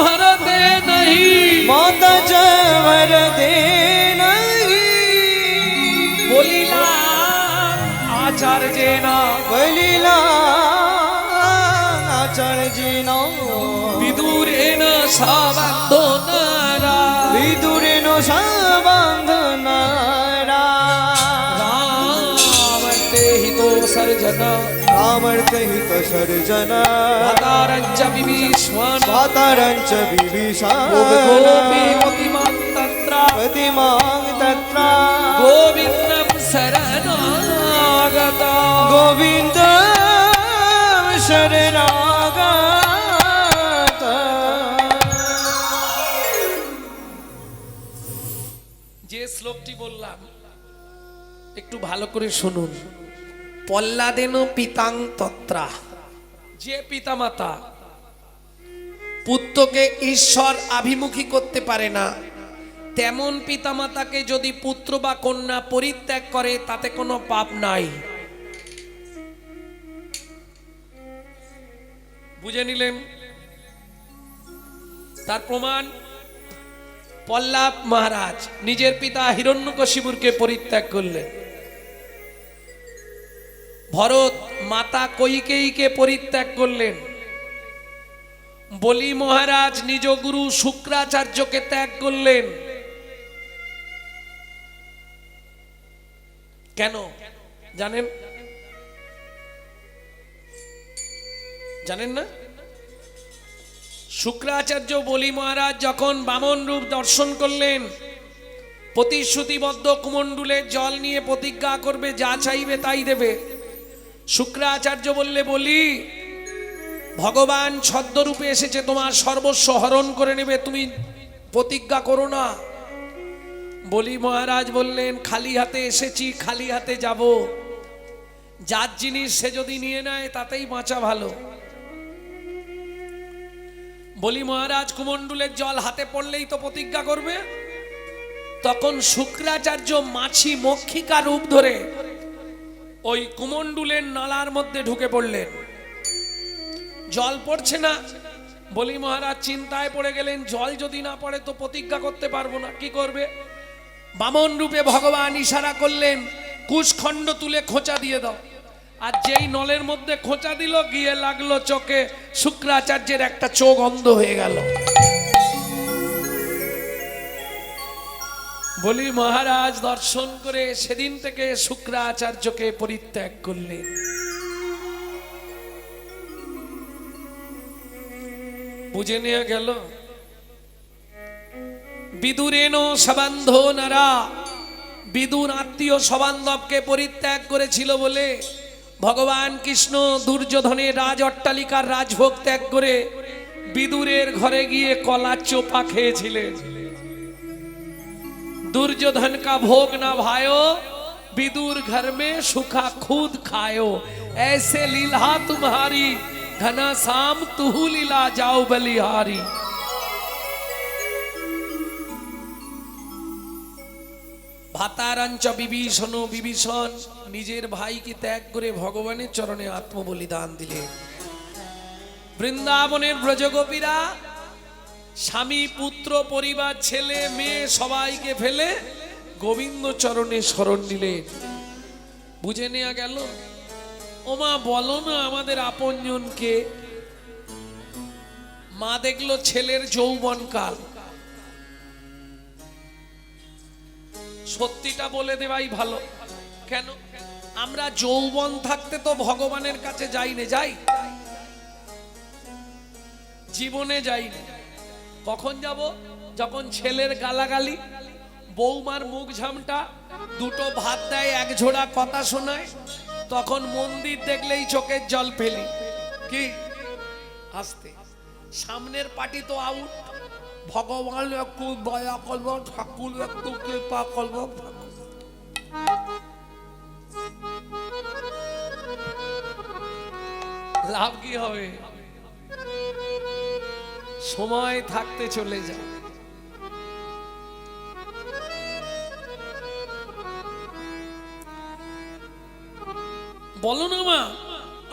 ভরতে নহি, মাতা চ ভরতে নহি। বলিলা আচার্যেন বলিলাচার্যেন বিদুরেণ সবন্ধনারা বিদুরেণ সবন্ধনারা রামতে হিতো সর্জন রামর্তহিত সর্জন ভাতারঞ্চ বিভীষণ ভাতারঞ্চ বিভীষণ গোপী মতিমাং তত্র প্রতিমাং তত্র গোবিন্দম শরণাগত গোবিন্দ শরণাগত। যে শ্লোকটি বললাম একটু ভালো করে শুনুন। পল্লাদেন পিতাং তত্রা, যে পিতামাতা পুত্রকে ঈশ্বর আভিমুখী করতে পারে না, তেমন পিতামাতাকে যদি পুত্র বা কন্যা পরিত্যাগ করে তাতে কোনো পাপ নাই। বুঝে নিলেন? তার প্রমাণ পল্লাদ মহারাজ নিজের পিতা হিরণ্যকশিপুরকে পরিত্যাগ করলেন। ভরত মাতা কৈকেয়ীকে পরিত্যাগ করলেন। বলি মহারাজ নিজ গুরু শুক্রাচার্যকে ত্যাগ করলেন। কেন জানেন? জানেন না? শুক্রাচার্য বলি মহারাজ যখন বামন রূপ দর্শন করলেন, প্রতিশ্রুতিবদ্ধ কুমণ্ডুলের জল নিয়ে প্রতিজ্ঞা করবে, যা চাইবে তাই দেবে। শুক্রাচার্য বললে, বলি ভগবান ছদ্মরূপে এসেছে, তোমার সর্বস্ব হরণ করে নেবে, তুমি প্রতিজ্ঞা করো না। বলি মহারাজ বললেন, খালি হাতে এসেছি, খালি হাতে যাব। যার জিনিস সে যদি নিয়ে নেয় তাতেই বাঁচা ভালো। বলি মহারাজ কুমণ্ডুলের জল হাতে পড়লেই তো প্রতিজ্ঞা করবে। তখন শুক্রাচার্য মাছি মক্ষিকা রূপ ধরে ওই কুমণ্ডুলের নালার মধ্যে ঢুকে পড়লেন। জল পড়ছে না। বলি মহারাজ চিন্তায় পড়ে গেলেন, জল যদি না পড়ে তো প্রতিজ্ঞা করতে পারবো না, কি করবে? বামন রূপে ভগবান ইশারা করলেন, কুশখণ্ড তুলে খোঁচা দিয়ে দাও। আর যেই নলের মধ্যে খোঁচা দিল, গিয়ে লাগলো চোখে। শুক্রাচার্যের একটা চোখ অন্ধ হয়ে গেল। বলি মহারাজ দর্শন করে সেদিন থেকে শুক্রাচার্যকে পরিত্যাগ করলেন। বুঝে নেওয়া গেল? বিদুরেণ সবান্ধনারা, বিদুর আত্মীয় সবান্ধবকে পরিত্যাগ করেছিল বলে ভগবান কৃষ্ণ দুর্যোধনের রাজ অট্টালিকার রাজভোগ ত্যাগ করে বিদুরের ঘরে গিয়ে কলার চোপা খেয়েছিলেন। दुर्योधन का भोग ना भायो, विदुर घर में सुखा खुद खायो। ऐसे लीला तुम्हारी घना शाम तुहु लीला जाओ बलिहारी। भातारंच विभीषण, विभीषण निजेर भाई की त्याग करे भगवानेर चरणे आत्मबलिदान दिले। বৃন্দাবনের ব্রজগোপীরা স্বামী পুত্র পরিবার ছেলে মেয়ে সবাইকে ফেলে গোবিন্দ চরণে শরণ নিলেন। বুঝে নেওয়া গেল? ওমা বলো না আমাদের আপনজনকে। মা দেখলো ছেলের যৌবনকাল, সত্যিটা বলে দেওয়াই ভালো। কেন? আমরা যৌবন থাকতে তো ভগবানের কাছে যাইনি, যাই? জীবনে যাইনি। কখন যাব? যখন ছেলের গালাগালি, বৌমার মুখ ঝামটা, দুটো ভাত দেয়, এক ঝোড়া কথা শোনায়, তখন মন্দির দেখলেই চোখের জল ফেলি। কি আসতে সামনের পার্টি তো আউট। ভগবান একটু দয়া করব, ঠাকুর একটু কৃপা করব। লাভ কি হবে? সময় থাকতে চলে যায়। বলো না মা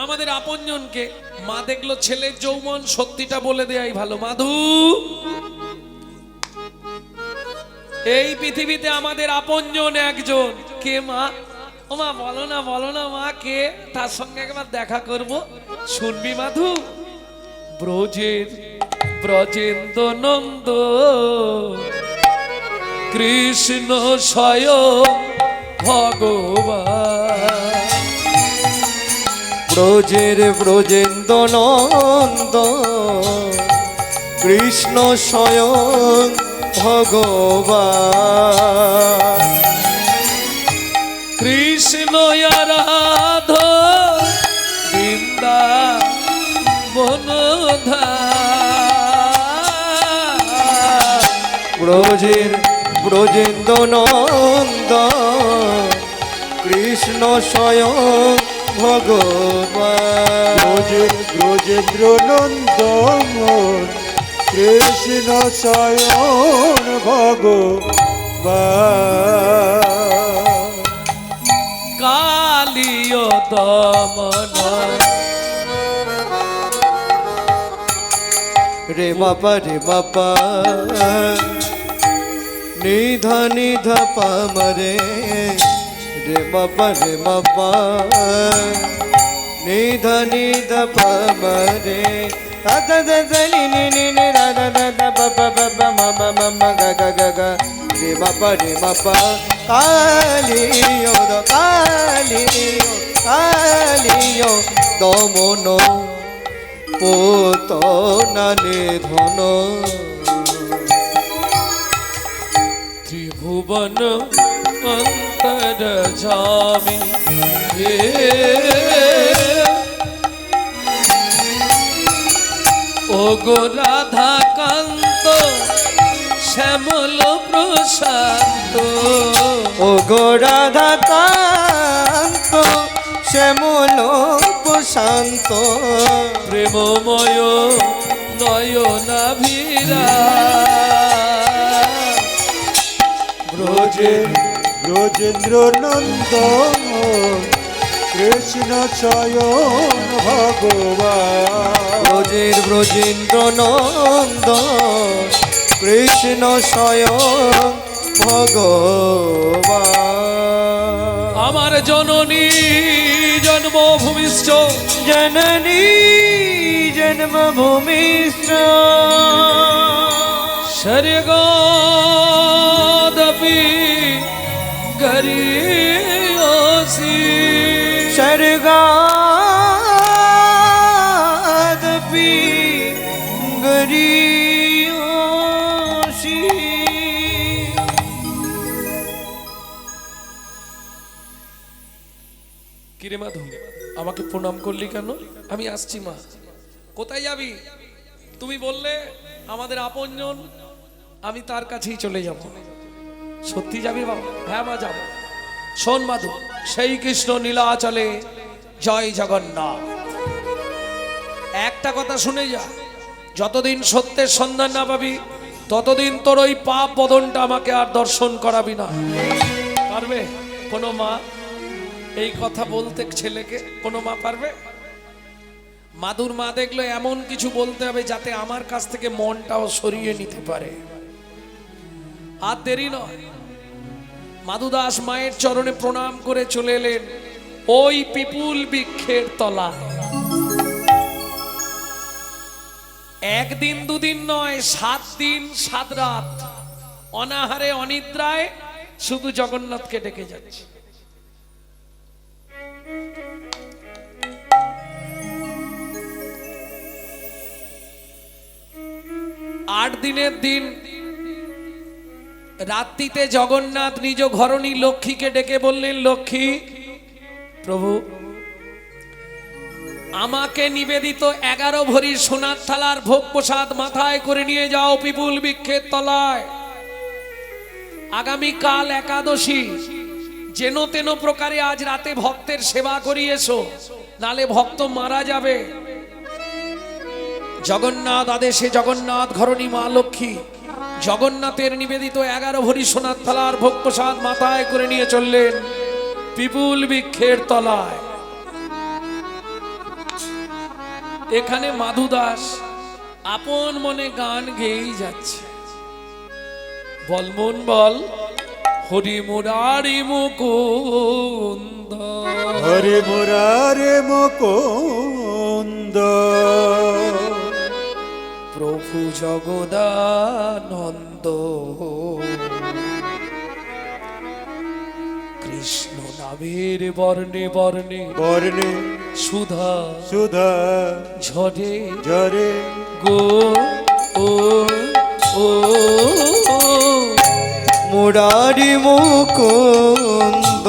আমাদের আপনজনকে। মা দেখলো ছেলের যৌবন, সত্যিটা বলে দেয়াই ভালো। মাধু, এই পৃথিবীতে আমাদের আপনজন একজন। কে মা? ও মা বলো না মা কে, তার সঙ্গে একবার দেখা করব। শুনবি মাধু, ব্রজেন্দ্র নন্দ কৃষ্ণ স্বয়ং ভগবান। ব্রজেন্দ্র নন্দ কৃষ্ণ স্বয়ং ভগবান। কৃষ্ণ আরাধ বৃন্দাবনধার। ব্রজেন্দ্র নন্দ কৃষ্ণ স্বয়ং ভগবান। ব্রজেন্দ্র নন্দন কৃষ্ণ স্বয়ং ভগবান। কালীয় দমন রে বাবা নিধ নিধ পামরে রে বাবা নিধ নিধ পামরে রাধা নি নি নি নি রাধা রাধা বাবা বাবা মামা মামা গা গা গা গা রে বাবা কালিয় দমন পোতনানে ধন। ত্রিভুবন অন্তর জামি হে ও গো রাধা কান্ত শ্যামল প্রশান্ত। ও গো রাধা কান্ত শ্যামল প্রশান্ত। প্রেমময় নয়নাভিরা ব্রজেন্দ্র নন্দন কৃষ্ণ স্বয়ং ভগবান। ব্রজেন্দ্র নন্দ কৃষ্ণ স্বয়ং ভগবান। আমার জননী জন্মভূমিশ্চ জননী জন্মভূমিশ্চ স্বর্গদপি গরীয়সি। স্বর্গাদপি গরীয়সি। কিরে মাধু, আমাকে প্রণাম করলি কেন? আমি আসছি মা। কোথায় যাবি? তুমি বললে আমাদের আপনজন, আমি তার কাছেই চলে যাব। সত্যি যাবি বাবা? হ্যাঁ মা যাব। শোন মাধু, সেই কৃষ্ণ নীলাচলে জয় জগন্নাথ। একটা কথা শুনে যা, যতদিন সত্যের সন্ধান না পাবি ততদিন তোর ওই পাপ বদনটা আমাকে আর দর্শন করাবি না। পারবে কোনো মা এই কথা বলতে ছেলেকে? কোনো মা পারবে? মাধুর মা দেখলো এমন কিছু বলতে হবে যাতে আমার কাছ থেকে মনটাও সরিয়ে নিতে পারে। আর দেরি নয়, মাধু দাস মায়ের চরণে প্রণাম করে চলে এলেন ওই পিপুল বৃক্ষের তলা। একদিন দুদিন নয়, 7 দিন 7 রাত অনাহারে অনিদ্রায় শুধু জগন্নাথকে ডেকে যাচ্ছে। আট দিনের দিন রাত্রিতে জগন্নাথ নিজ ঘরণী লক্ষ্মীকে ডেকে বললেন, লক্ষ্মী প্রভু, আমাকে নিবেদিত 11 ভরি সোনার থালার ভোগ প্রসাদ মাথায় করে নিয়ে যাও পিপুল বৃক্ষের তলায়। আগামীকাল একাদশী, যেন তেন প্রকারে আজ রাতে ভক্তের সেবা করিয়েছো, নালে ভক্ত মারা যাবে। জগন্নাথ আদেশে জগন্নাথ ঘরণী মা লক্ষ্মী জগন্নাথের নিবেদিত 11 ভরি সোনার থালার ভোগ প্রসাদ মাথায় করে নিয়ে চললেন পিপুল বৃক্ষের তলায়। এখানে মাধু দাস আপন মনে গান গেয়েই যাচ্ছে। বল মন বল, হরি মুরারি মুকুন্দ হরে মুরারে মুকুন্দ প্রভু জগদানন্দ কৃষ্ণ নামের বর্ণে বর্ণে বর্ণে সুধা সুধা ঝরে ঝরে গো ও ও মুরারি মুকুন্দ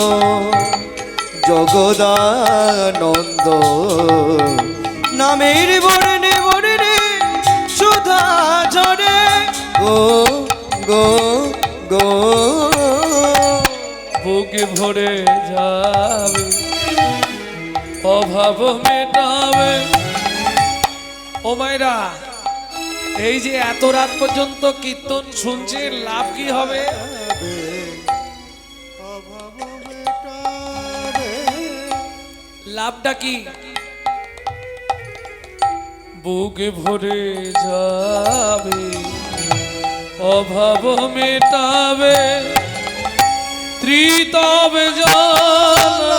জগদানন্দ নামের বর্ণে বর্ণে সুধা ঝরে গো গো গো বুকে ভরে যাবে অভাব মেটাবে। ও মায়েরা, এই যে এত রাত পর্যন্ত কীর্তন শুনছে, লাভ কি হবে? অভাব মেটাবে। লাভটা কি? বুকে ভরে যাবে অভাব মেটাবে ত্রিতবে জল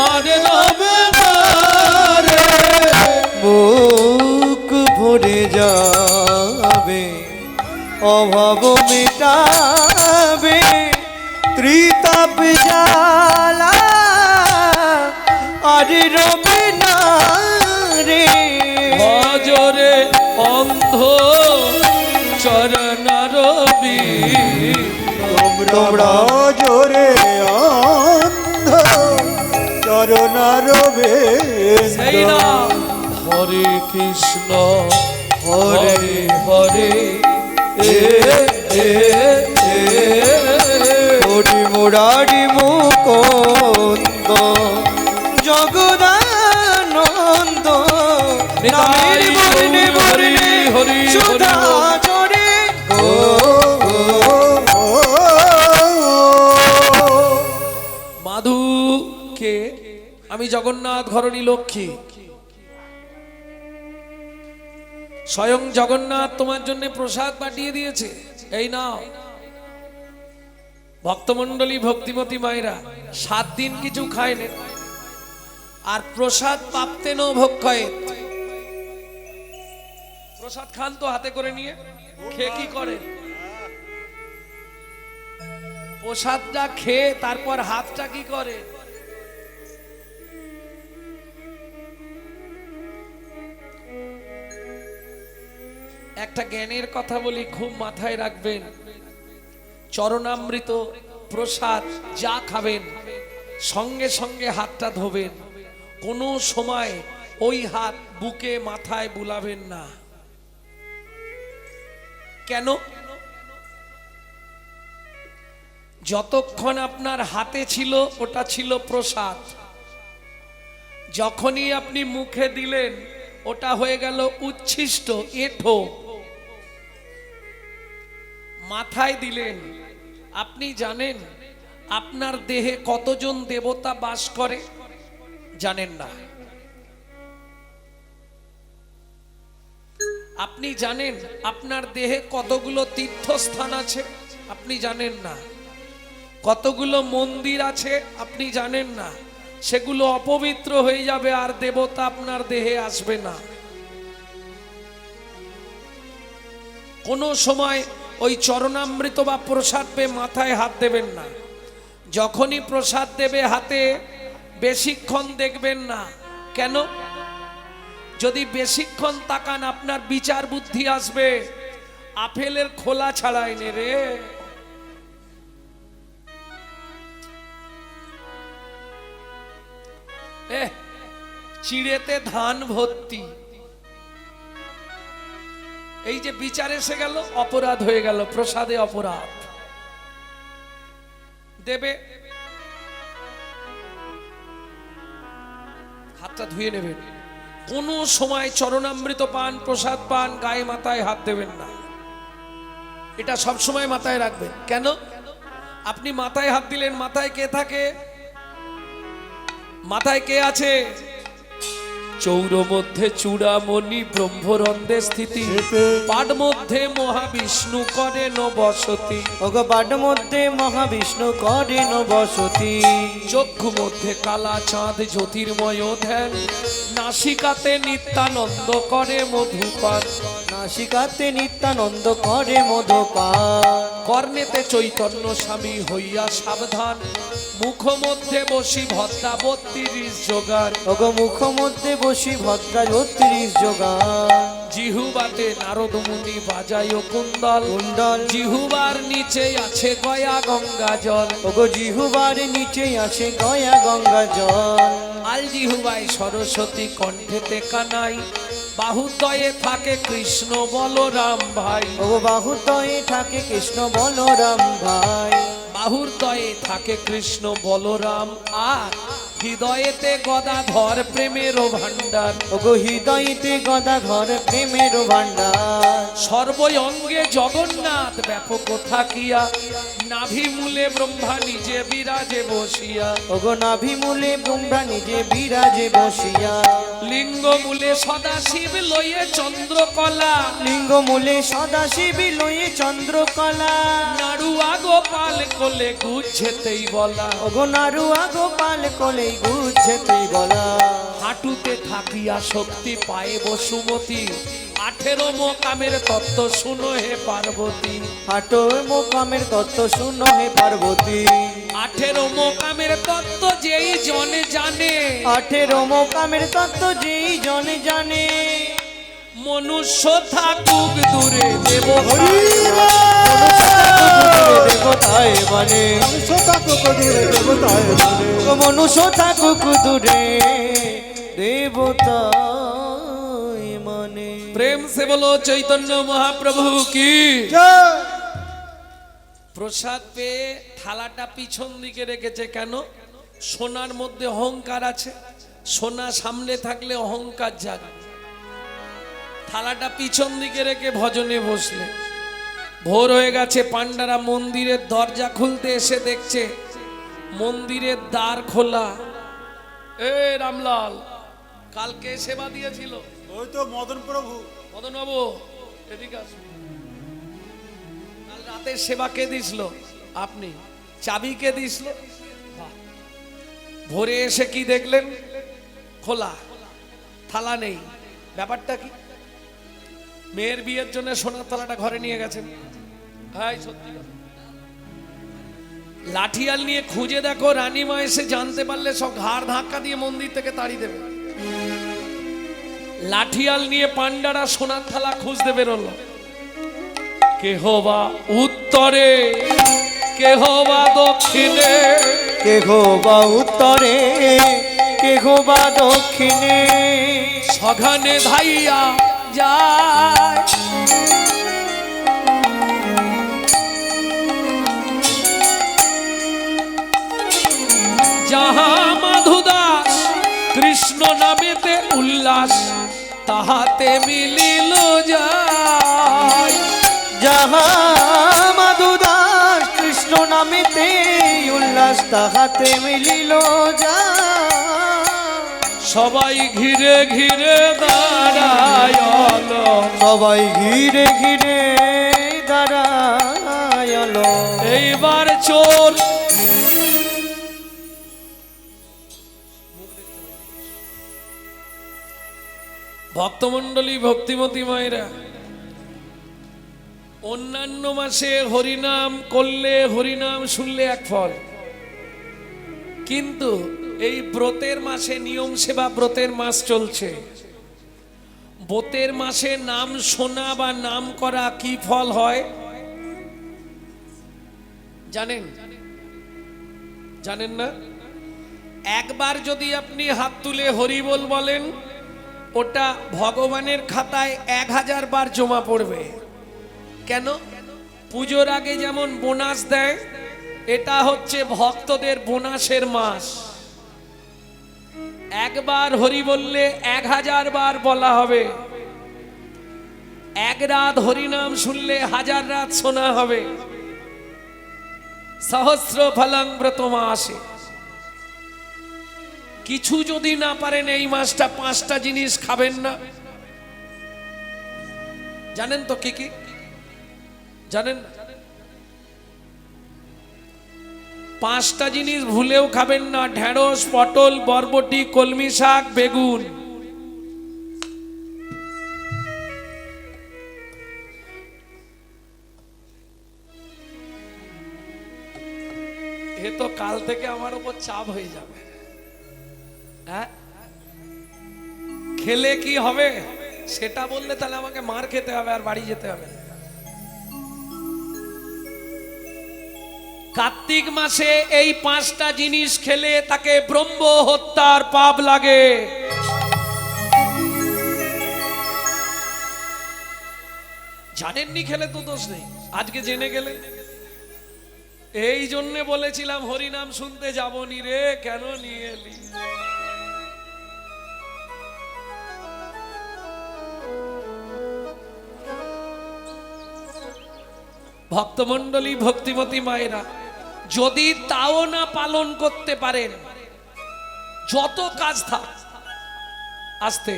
আর রবে না রে। বুক ভরে যাবে অভাব মেটাবে ত্রিতাপ জ্বালা আর রবে না রে। ভজরে অন্ধ চরণারবি তোমরা জোরে অন্ধ চরণার সেই না হরে কৃষ্ণ হরে হরে এ এ এ হরি মুরারি মুকুন্দ জগদানন্দ নামের বর্ণে বর্ণে হরি সুধা ঝরে গো মাধুকে আমি জগন্নাথ ঘরণী লক্ষ্মী, স্বয়ং জগন্নাথ তোমার জন্য প্রসাদ পাঠিয়ে দিয়েছে, এই নাও। ভক্তমণ্ডলী ভক্তিমতী মায়েরা 7 দিন কিছু খায়নি, আর প্রসাদ পাপতেন ভক্ষয়েত। প্রসাদ খান তো হাতে করে নিয়ে, খেয়ে কি করেন? প্রসাদটা খেয়ে তারপর হাতটা কি করে? একটা জ্ঞানের কথা বলি, খুব মাথায় রাখবেন। চরণামৃত প্রসাদ যা খাবেন সঙ্গে সঙ্গে হাতটা ধোবেন, কোনো সময় ওই হাত বুকে মাথায় বুলাবেন না। কেন? যতক্ষণ আপনার হাতে ছিল ওটা ছিল প্রসাদ, যখনই আপনি মুখে দিলেন ওটা হয়ে গেল উচ্ছিষ্ট এঁঠো। মাথায় দিলেন, আপনি জানেন আপনার দেহে কতজন দেবতা বাস করে? জানেন না। আপনি জানেন আপনার দেহে কতগুলো তীর্থস্থান আছে? আপনি জানেন না। কতগুলো মন্দির আছে? আপনি জানেন না। সেগুলো অপবিত্র হয়ে যাবে আর দেবতা আপনার দেহে আসবে না। কোনো সময় ওই চরণামৃত বা প্রসাদ পেয়ে মাথায় হাত দেবেন না। যখনই প্রসাদ দেবে হাতে বেশিক্ষণ দেখবেন না। কেন? যদি বেশিক্ষণ তাকান আপনার বিচার বুদ্ধি আসবে, আপেলের খোলা ছাড়াই নে রে। চিড়েতে ধান ভর্তি, এই যে বিচার এসে গেল, অপরাধ হয়ে গেল, প্রসাদে অপরাধ। দেবে, হাতটা ধুয়ে নেবেন। কোন সময় চরণামৃত পান, প্রসাদ পান, গায়ে মাথায় হাত দেবেন না। এটা সব সময় মাথায় রাখবেন। কেন? আপনি মাথায় হাত দিলেন, মাথায় কে থাকে? মাথায় কে আছে? চৌর মধ্যে চূড়ামণি ব্রহ্মরন্ধে স্থিতি এতে পাঠ মধ্যে মহাবিষ্ণু করেন বসতি ওগো পাঠ মধ্যে মহাবিষ্ণু করেন বসতি চক্ষু মধ্যে কালা চাঁদ জ্যোতির্ময় ধ্যান নাসিকাতে নিত্যানন্দ করে মধুপান নাসিকাতে নিত্যানন্দ করে মধুপান কর্ণেতে চৈতন্য স্বামী হইয়া সাবধান মুখ মধ্যে বসি ভদ্রা 32 জোগাড় ওগো মুখ মধ্যে বসি ভদ্রা 32 যোগান জিহুবাতে নারদ মুনি বাজায় কুন্দল কুণ্ডল জিহুবার নিচে আছে গয়া গঙ্গা জল ওগো জিহুবার নিচে আসে গয়া গঙ্গা জল আল জিহুবাই সরস্বতী কণ্ঠেতে কানাই বাহুদয়ে থাকে কৃষ্ণ বলরাম ভাই ওগো বাহুদয়ে থাকে কৃষ্ণ বলরাম ভাই বাহুর দয়ে থাকে কৃষ্ণ বলরাম আর হৃদয়েতে গদাধর প্রেমের ভান্ডার ওগো হৃদয়তে গদাধর প্রেমের ভান্ডার সর্ব অঙ্গে জগন্নাথ ব্যাপক থাকিয়া নাভি মূলে ব্রহ্মা নিজে বিরাজে বসিয়া ওগো নাভি মূলে ব্রহ্মা নিজে বিরাজে বসিয়া লিঙ্গ মূলে সদাশিব লইয়ে চন্দ্রকলা লিঙ্গ মূলে সদাশিব লয়ে চন্দ্রকলা নাড়ুয়া গোপাল কোলে গুছেতেই বলা ওগো নারুয়া গোপাল কোলে গুছেতেই বলা হাঁটুতে থাকিয়া শক্তি পায়ে বসুমতী 18 মোকামের তত্ত্ব শুনো হে পার্বতী হাটো মোকামের তত্ত্ব শুনো হে পার্বতী 18 মোকামের তত্ত্ব যেই জনে জানে 18 মোকামের তত্ত্ব যেই জনে জানে মনুষ্য থাকুক দূরে দেব দেবতায় মানে মনুষ্য থাকুক দূরে দেবতায় মানে প্রেম সে বলো চৈতন্য মহাপ্রভু কি প্রসাদ পেয়ে থালাটা পিছন দিকে রেখেছে কেন? সোনার মধ্যে অহংকার আছে, সোনা সামনে থাকলে অহংকার জাগে। থালাটা পিছন দিকে রেখে ভজনে বসলে ভোর হয়ে গেছে, পান্ডারা মন্দিরের দরজা খুলতে এসে দেখছে মন্দিরের দ্বার খোলা। এ রামলাল কালকে সেবা দিয়েছিল ওই তো মদন প্রভু। মদন বাবু এদিকে আসুন। কাল রাতের সেবা কে দিছিল? আপনি। চাবি কে দিছিল? বাহ। ভোরে এসে কি দেখলেন? খোলা, থালা নেই। ব্যাপারটা কি? মেয়ের বিয়ের জন্য সোনার থালাটা ঘরে নিয়ে গেছেন। হ্যাঁ সত্যি কথা। লাঠিয়াল নিয়ে খুঁজে দেখো, রানীমা এসে জানতে পারলে সব ঘাড় ধাক্কা দিয়ে মন্দির থেকে তাড়িয়ে দেবে। লাঠিয়াল নিয়ে পান্ডারা সোনার থালা খুঁজতে বেরোলো। কেহ বা উত্তরে, কেহ বা দক্ষিণে, কেহ বা উত্তরে, কেহ বা দক্ষিণে, সঘনে ধাইয়া যায়। যাহা মাধুদাস কৃষ্ণ নামেতে উল্লাস, তাহাতে মিলিল যায়। যাহা মাধুদাস কৃষ্ণ নামেতে উল্লাস, তাহাতে মিলিল যায়। সবাই ঘিরে ঘিরে দাঁড়ায়ল, সবাই ঘিরে ঘিরে দাঁড়ায়ল। এইবার চোর ভক্তমণ্ডলী, ভক্তিমতী মায়েরা, অন্যান্য মাসে হরিনাম করলে, হরিনাম শুনলে এক ফল, কিন্তু এই ব্রতের মাসে নিয়ম সেবা ব্রতের মাস চলছে, ব্রতের মাসে নাম শোনা বা নাম করা কি ফল হয় জানেন? জানেন না? একবার যদি আপনি হাত তুলে হরিবোল বলেন, ওটা ভগবানের খাতায় 1000 বার জমা পড়বে। কেন? পুজোর আগে যেমন বোনাস দেয়, এটা হচ্ছে ভক্তদের বোনাসের মাস। একবার হরি বললে 1000 বার বলা হবে। এক রাত হরিনাম শুনলে 1000 রাত শোনা হবে। সহস্র ফলং ব্রত মাসে। কিছু যদি না পারেন এই মাসটা 5টা জিনিস খাবেন না। জানেন তো কি কি জানেন? 5টা জিনিস ভুলেও খাবেন না। ঢেঁড়স, পটল, বরবটি, কলমি শাক, বেগুন। এ তো কাল থেকে আমার উপর চাপ হয়ে যাবে। হ্যাঁ, খেলে কি হবে সেটা বললে তাহলে আমাকে মার খেতে হবে আর বাড়ি যেতে হবে। কার্তিক মাসে এই 5টা জিনিস খেলে তাকে ব্রহ্ম হত্যার পাপ লাগে। জানেননি খেলে তো দোষ নেই, আজকে জেনে গেলে। এই জন্যে বলেছিলাম হরিনাম শুনতে যাবনি রে, কেন নিয়ে এলি? ভক্তমণ্ডলী, ভক্তিমতী মায়েরা, যদি তাও না পালন করতে পারেন, যত কাজ থাক আস্তে,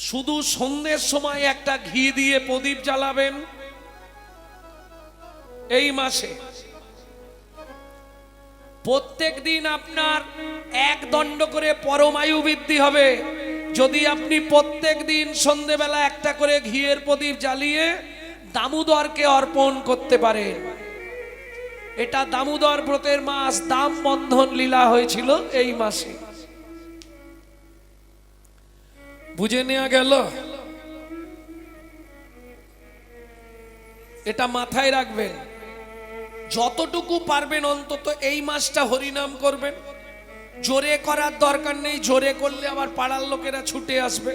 শুধু সন্ধ্যের সময় একটা ঘি দিয়ে প্রদীপ জ্বালাবেন। এই মাসে প্রত্যেক দিন আপনার 1 দণ্ড করে পরমায়ু বৃদ্ধি হবে যদি আপনি প্রত্যেক দিন সন্ধ্যেবেলা একটা করে ঘিয়ের প্রদীপ জ্বালিয়ে দামোদরকে অর্পণ করতে পারেন। এটা দামোদর ব্রতের মাস, দাম বন্ধন লীলা হয়েছিল এই মাসে। বুঝে নেওয়া গেল? এটা মাথায় রাখবেন। যতটুকু পারবেন অন্তত এই মাসটা হরিনাম করবেন। জোরে করার দরকার নেই, জোরে করলে আবার পাড়ার লোকেরা ছুটে আসবে।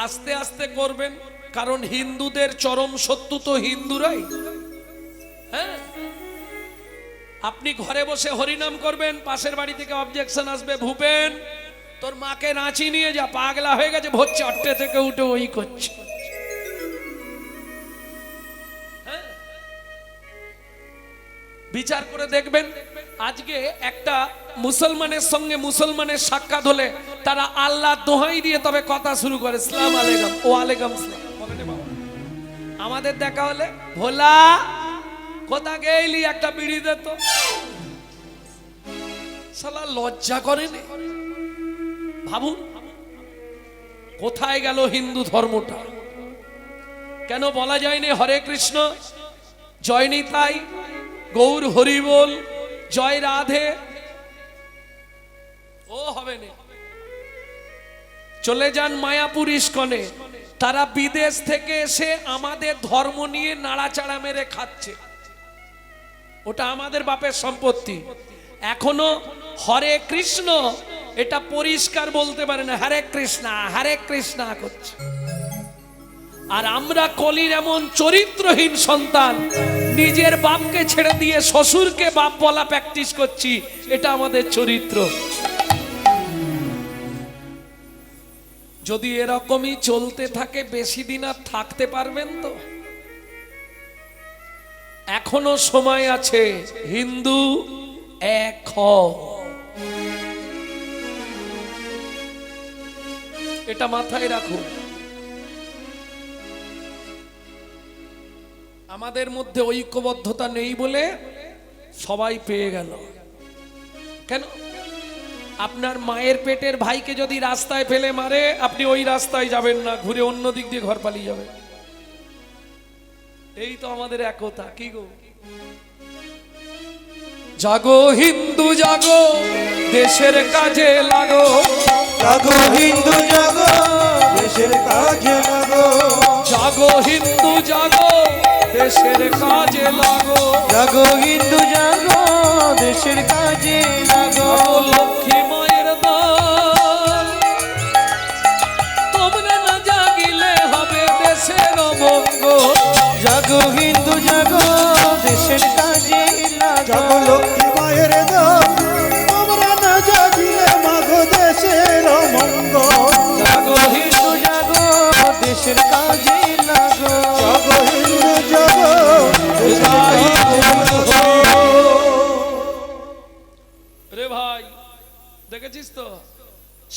আস্তে আস্তে করবেন, কারণ হিন্দুদের চরম শত্রু তো হিন্দুরাই। হ্যাঁ, আপনি ঘরে বসে হরিনাম করবেন, পাশের বাড়ি থেকে অবজেকশন আসবে, ভূপেন তোর মাকে রাঁচি নিয়ে যা, পাগলা হয়ে গেছে, ভোর 4টে থেকে উঠে ওই করছে। বিচার করে দেখবেন, আজকে একটা মুসলমানের সঙ্গে মুসলমানের সাক্ষাৎ হলে তারা আল্লাহ দোহাই দিয়ে তবে কথা শুরু করে, সালাম আলাইকুম, ও আলাইকুম সালাম। আমাদের দেখা হলে, ভোলা কোথা গেলি, একটা বিড়ি দে তো। শালা লজ্জা করেনি? ভাবুন কোথায় গেল হিন্দু ধর্মটা। কেন বলা যায়নি হরে কৃষ্ণ, জয় নিতাই, গৌর হরি বল, জয় রাধে? ও হবে না। চলে যান মায়াপুর ইস্কনে, তারা বিদেশ থেকে এসে আমাদের ধর্ম নিয়ে নাড়াচাড়া মেরে খাচ্ছে। ওটা আমাদের বাপের সম্পত্তি। এখনো হরে কৃষ্ণ এটা পরিষ্কার বলতে পারে না, হরে কৃষ্ণা করছে। আর আমরা কলির এমন চরিত্রহীন সন্তান, নিজের বাপকে ছেড়ে দিয়ে শ্বশুরকে বাপ বলা প্র্যাকটিস করছি। এটা আমাদের চরিত্র। যদি এরকমই চলতে থাকে, বেশি দিন আর থাকতে পারবেন তো? এখনো সময় আছে। হিন্দু এক হও, এটা মাথায় রাখুন। আমাদের মধ্যে ঐক্যবদ্ধতা নেই বলে সবাই পেয়ে গেল। কেন? আপনার মায়ের পেটের ভাইকে যদি রাস্তায় ফেলে মারে, আপনি ওই রাস্তায় যাবেন না, ঘুরে অন্য দিক দিয়ে ঘর পালিয়ে যাবেন। এই তো আমাদের একতা। কি গো? জাগো হিন্দু জাগো, দেশের কাজে লাগো। জাগো হিন্দু জাগো, দেশের কাজে লাগো। জাগো হিন্দু জাগো, দেশের কাজে লাগো। জাগো হিন্দু জাগো, দেশের কাজে লাগো। লক্ষ্মী মায়ের দান, তোমরা না জাগিলে হবে দেশের মঙ্গল। জাগো হিন্দু জাগো, দেশের কাজে লাগো। জাগো লক্ষ্মী মায়ের দান, তোমরা না জাগিলে মাগো দেশের মঙ্গল। জাগো হিন্দু জাগো, দেশের কাজে লাগো। জাগো হিন্দু জাগো, দেশের কাজে লাগো। রে ভাই, দেখেছিস তো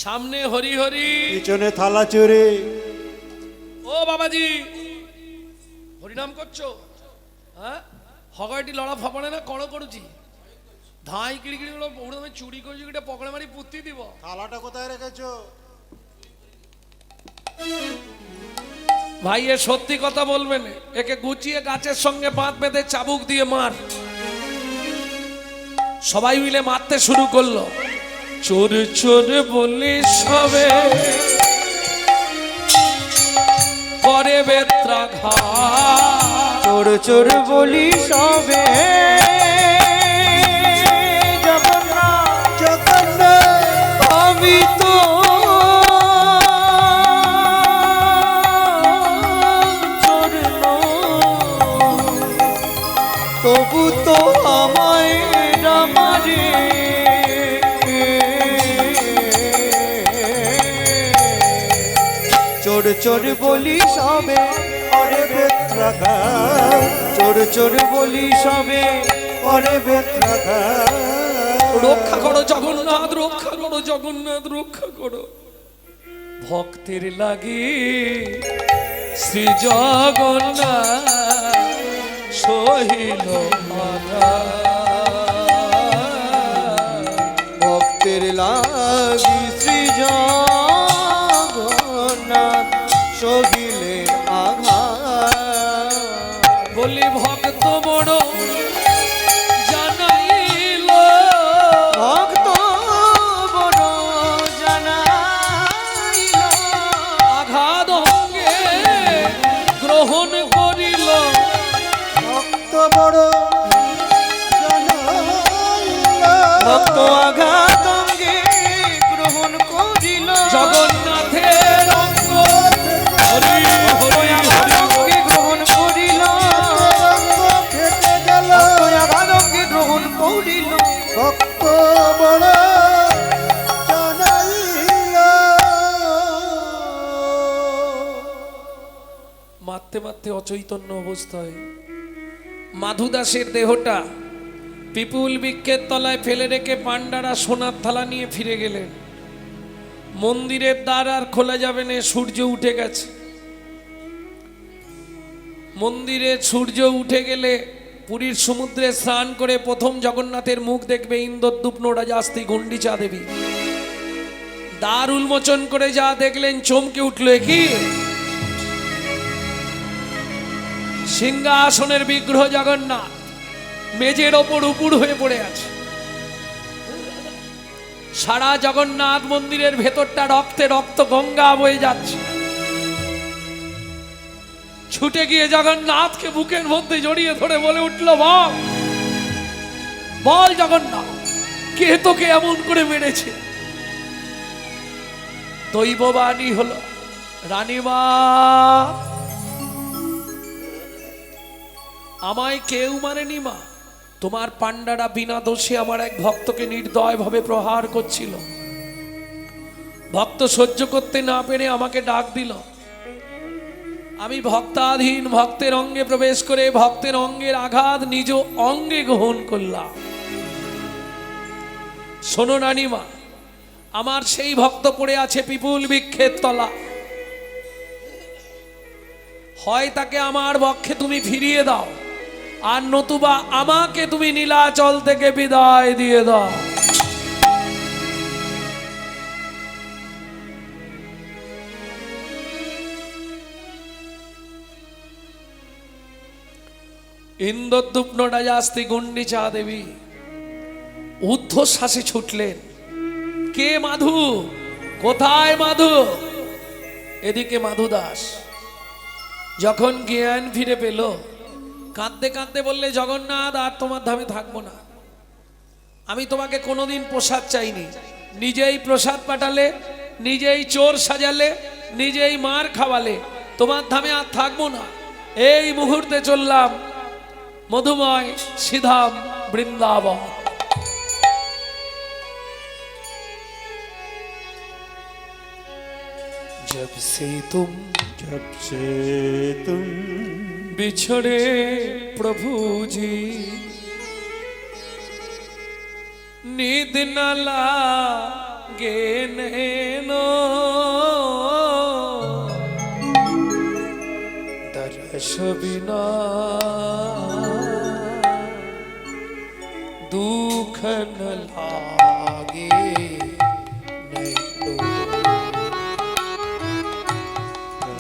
সামনে হরি হরি, পিছনে থালা চুরি। ও বাবাজি হরিনাম করছো? হ্যাঁ হগাইটি লড়া ফাপড়ে না কড় করছি ধাই কিড়িকিড়ি গুলো আমি চুরি করছি কিটা পকড়ে মারি পুত্তি দিব। থালাটা কোথায় রেখেছো? ভাই এ সত্যি কথা বলবেন, একে গুছিয়ে গাছের সঙ্গে বাঁধ বেঁধে চাবুক দিয়ে মার। সবাই মিলে মারতে শুরু করলো। চোর চোর বলে সবে করে বেত্রাঘাত, চোর চোর বলি সবে জগন্নাথ জগন্নাথ আমি তো চোর নই, তবু তো আমায় মারে। চোর চোর বলি সবে অরে বেত্রাঘাত, চোর চোর বলি সবে অরে বেত্রাঘাত। রক্ষা করো জগন্নাথ, রক্ষা করো জগন্নাথ, রক্ষা করো। ভক্তের লাগি শ্রী জগন্নাথ সহিল ভক্তের লাগি শ্রী জগন্নাথ সহিলের আঘাত। বলি ভক্ত বড় জানাইল, ভক্ত বড় জানাইল, আঘাত অঙ্গে গ্রহণ করিল। ভক্ত বড় জানাইল, ভক্ত আঘাত অঙ্গে গ্রহণ করিল। জগন্নাথের অঙ্গ হরি হরি আঘাত অঙ্গে গ্রহণ করিল, রঙ্গ ফেটে গেল। আঘাত অঙ্গে গ্রহণ করিল। ভক্ত বড় জানাইল। মারতে মারতে অচৈতন্য অবস্থায় মাধু দাসের দেহটা পিপুল বৃক্ষের তলায় ফেলে রেখে পাণ্ডারা সোনার থালা নিয়ে ফিরে গেলেন। মন্দিরের দ্বার আর খোলা যাবে না, সূর্য উঠে গেছে। মন্দিরে সূর্য উঠে গেলে পুরীর সমুদ্রে স্নান করে প্রথম জগন্নাথের মুখ দেখবে ইন্দ্রদ্যুপ রাজাস্তি গুন্ডিচা দেবী। দ্বার উন্মোচন করে যা দেখলেন চমকে উঠলো, কি সিংহাসনের বিগ্রহ জগন্নাথ মেজের ওপর উপুড় হয়ে পড়ে আছে। সারা জগন্নাথ মন্দিরের ভেতরটা রক্তে রক্ত গঙ্গা বয়ে যাচ্ছে। ছুটে গিয়ে জগন্নাথকে বুকের মধ্যে জড়িয়ে ধরে বলে উঠল, বল বল জগন্নাথ, কে তোকে এমন করে মেরেছে? দৈববাণী হলো, রানীমা আমায় কেউ মারেনি মা, তোমার পাণ্ডারা বিনা দোষে আমার এক ভক্তকে নির্দয়ভাবে প্রহার করছিল। ভক্ত সহ্য করতে না পেরে আমাকে ডাক দিল। আমি ভক্তাধীন ভক্তের অঙ্গে প্রবেশ করে ভক্তের অঙ্গের আঘাত নিজ অঙ্গে গ্রহণ করলাম। শোনো রানীমা, আমার সেই ভক্ত পড়ে আছে পিপুল বৃক্ষের তলা, হয় তাকে আমার বক্ষে তুমি ফিরিয়ে দাও, আর নতুবা আমাকে তুমি নীলাচল থেকে বিদায় দিয়ে দাও। ইন্দ্রদ্যুপ রাজাস্তি গুন্ডিচা দেবী ঊর্ধ্বশ্বাসে ছুটলেন। কে মাধু? কোথায় মাধু? এদিকে মাধু দাস যখন জ্ঞান ফিরে পেল, কাঁদতে কাঁদতে বললে, জগন্নাথ আর তোমার ধামে থাকবো না। আমি তোমাকে কোনোদিন প্রসাদ চাইনি, নিজেই প্রসাদ পাঠালে, নিজেই চোর সাজালে, নিজেই মার খাওয়ালে, তোমার ধামে আর থাকবো না। এই মুহূর্তে চললাম মধুময় সিধাম বৃন্দাবন। जब से तुम बिछड़े प्रभु जी, नींद न ला सबिना दुख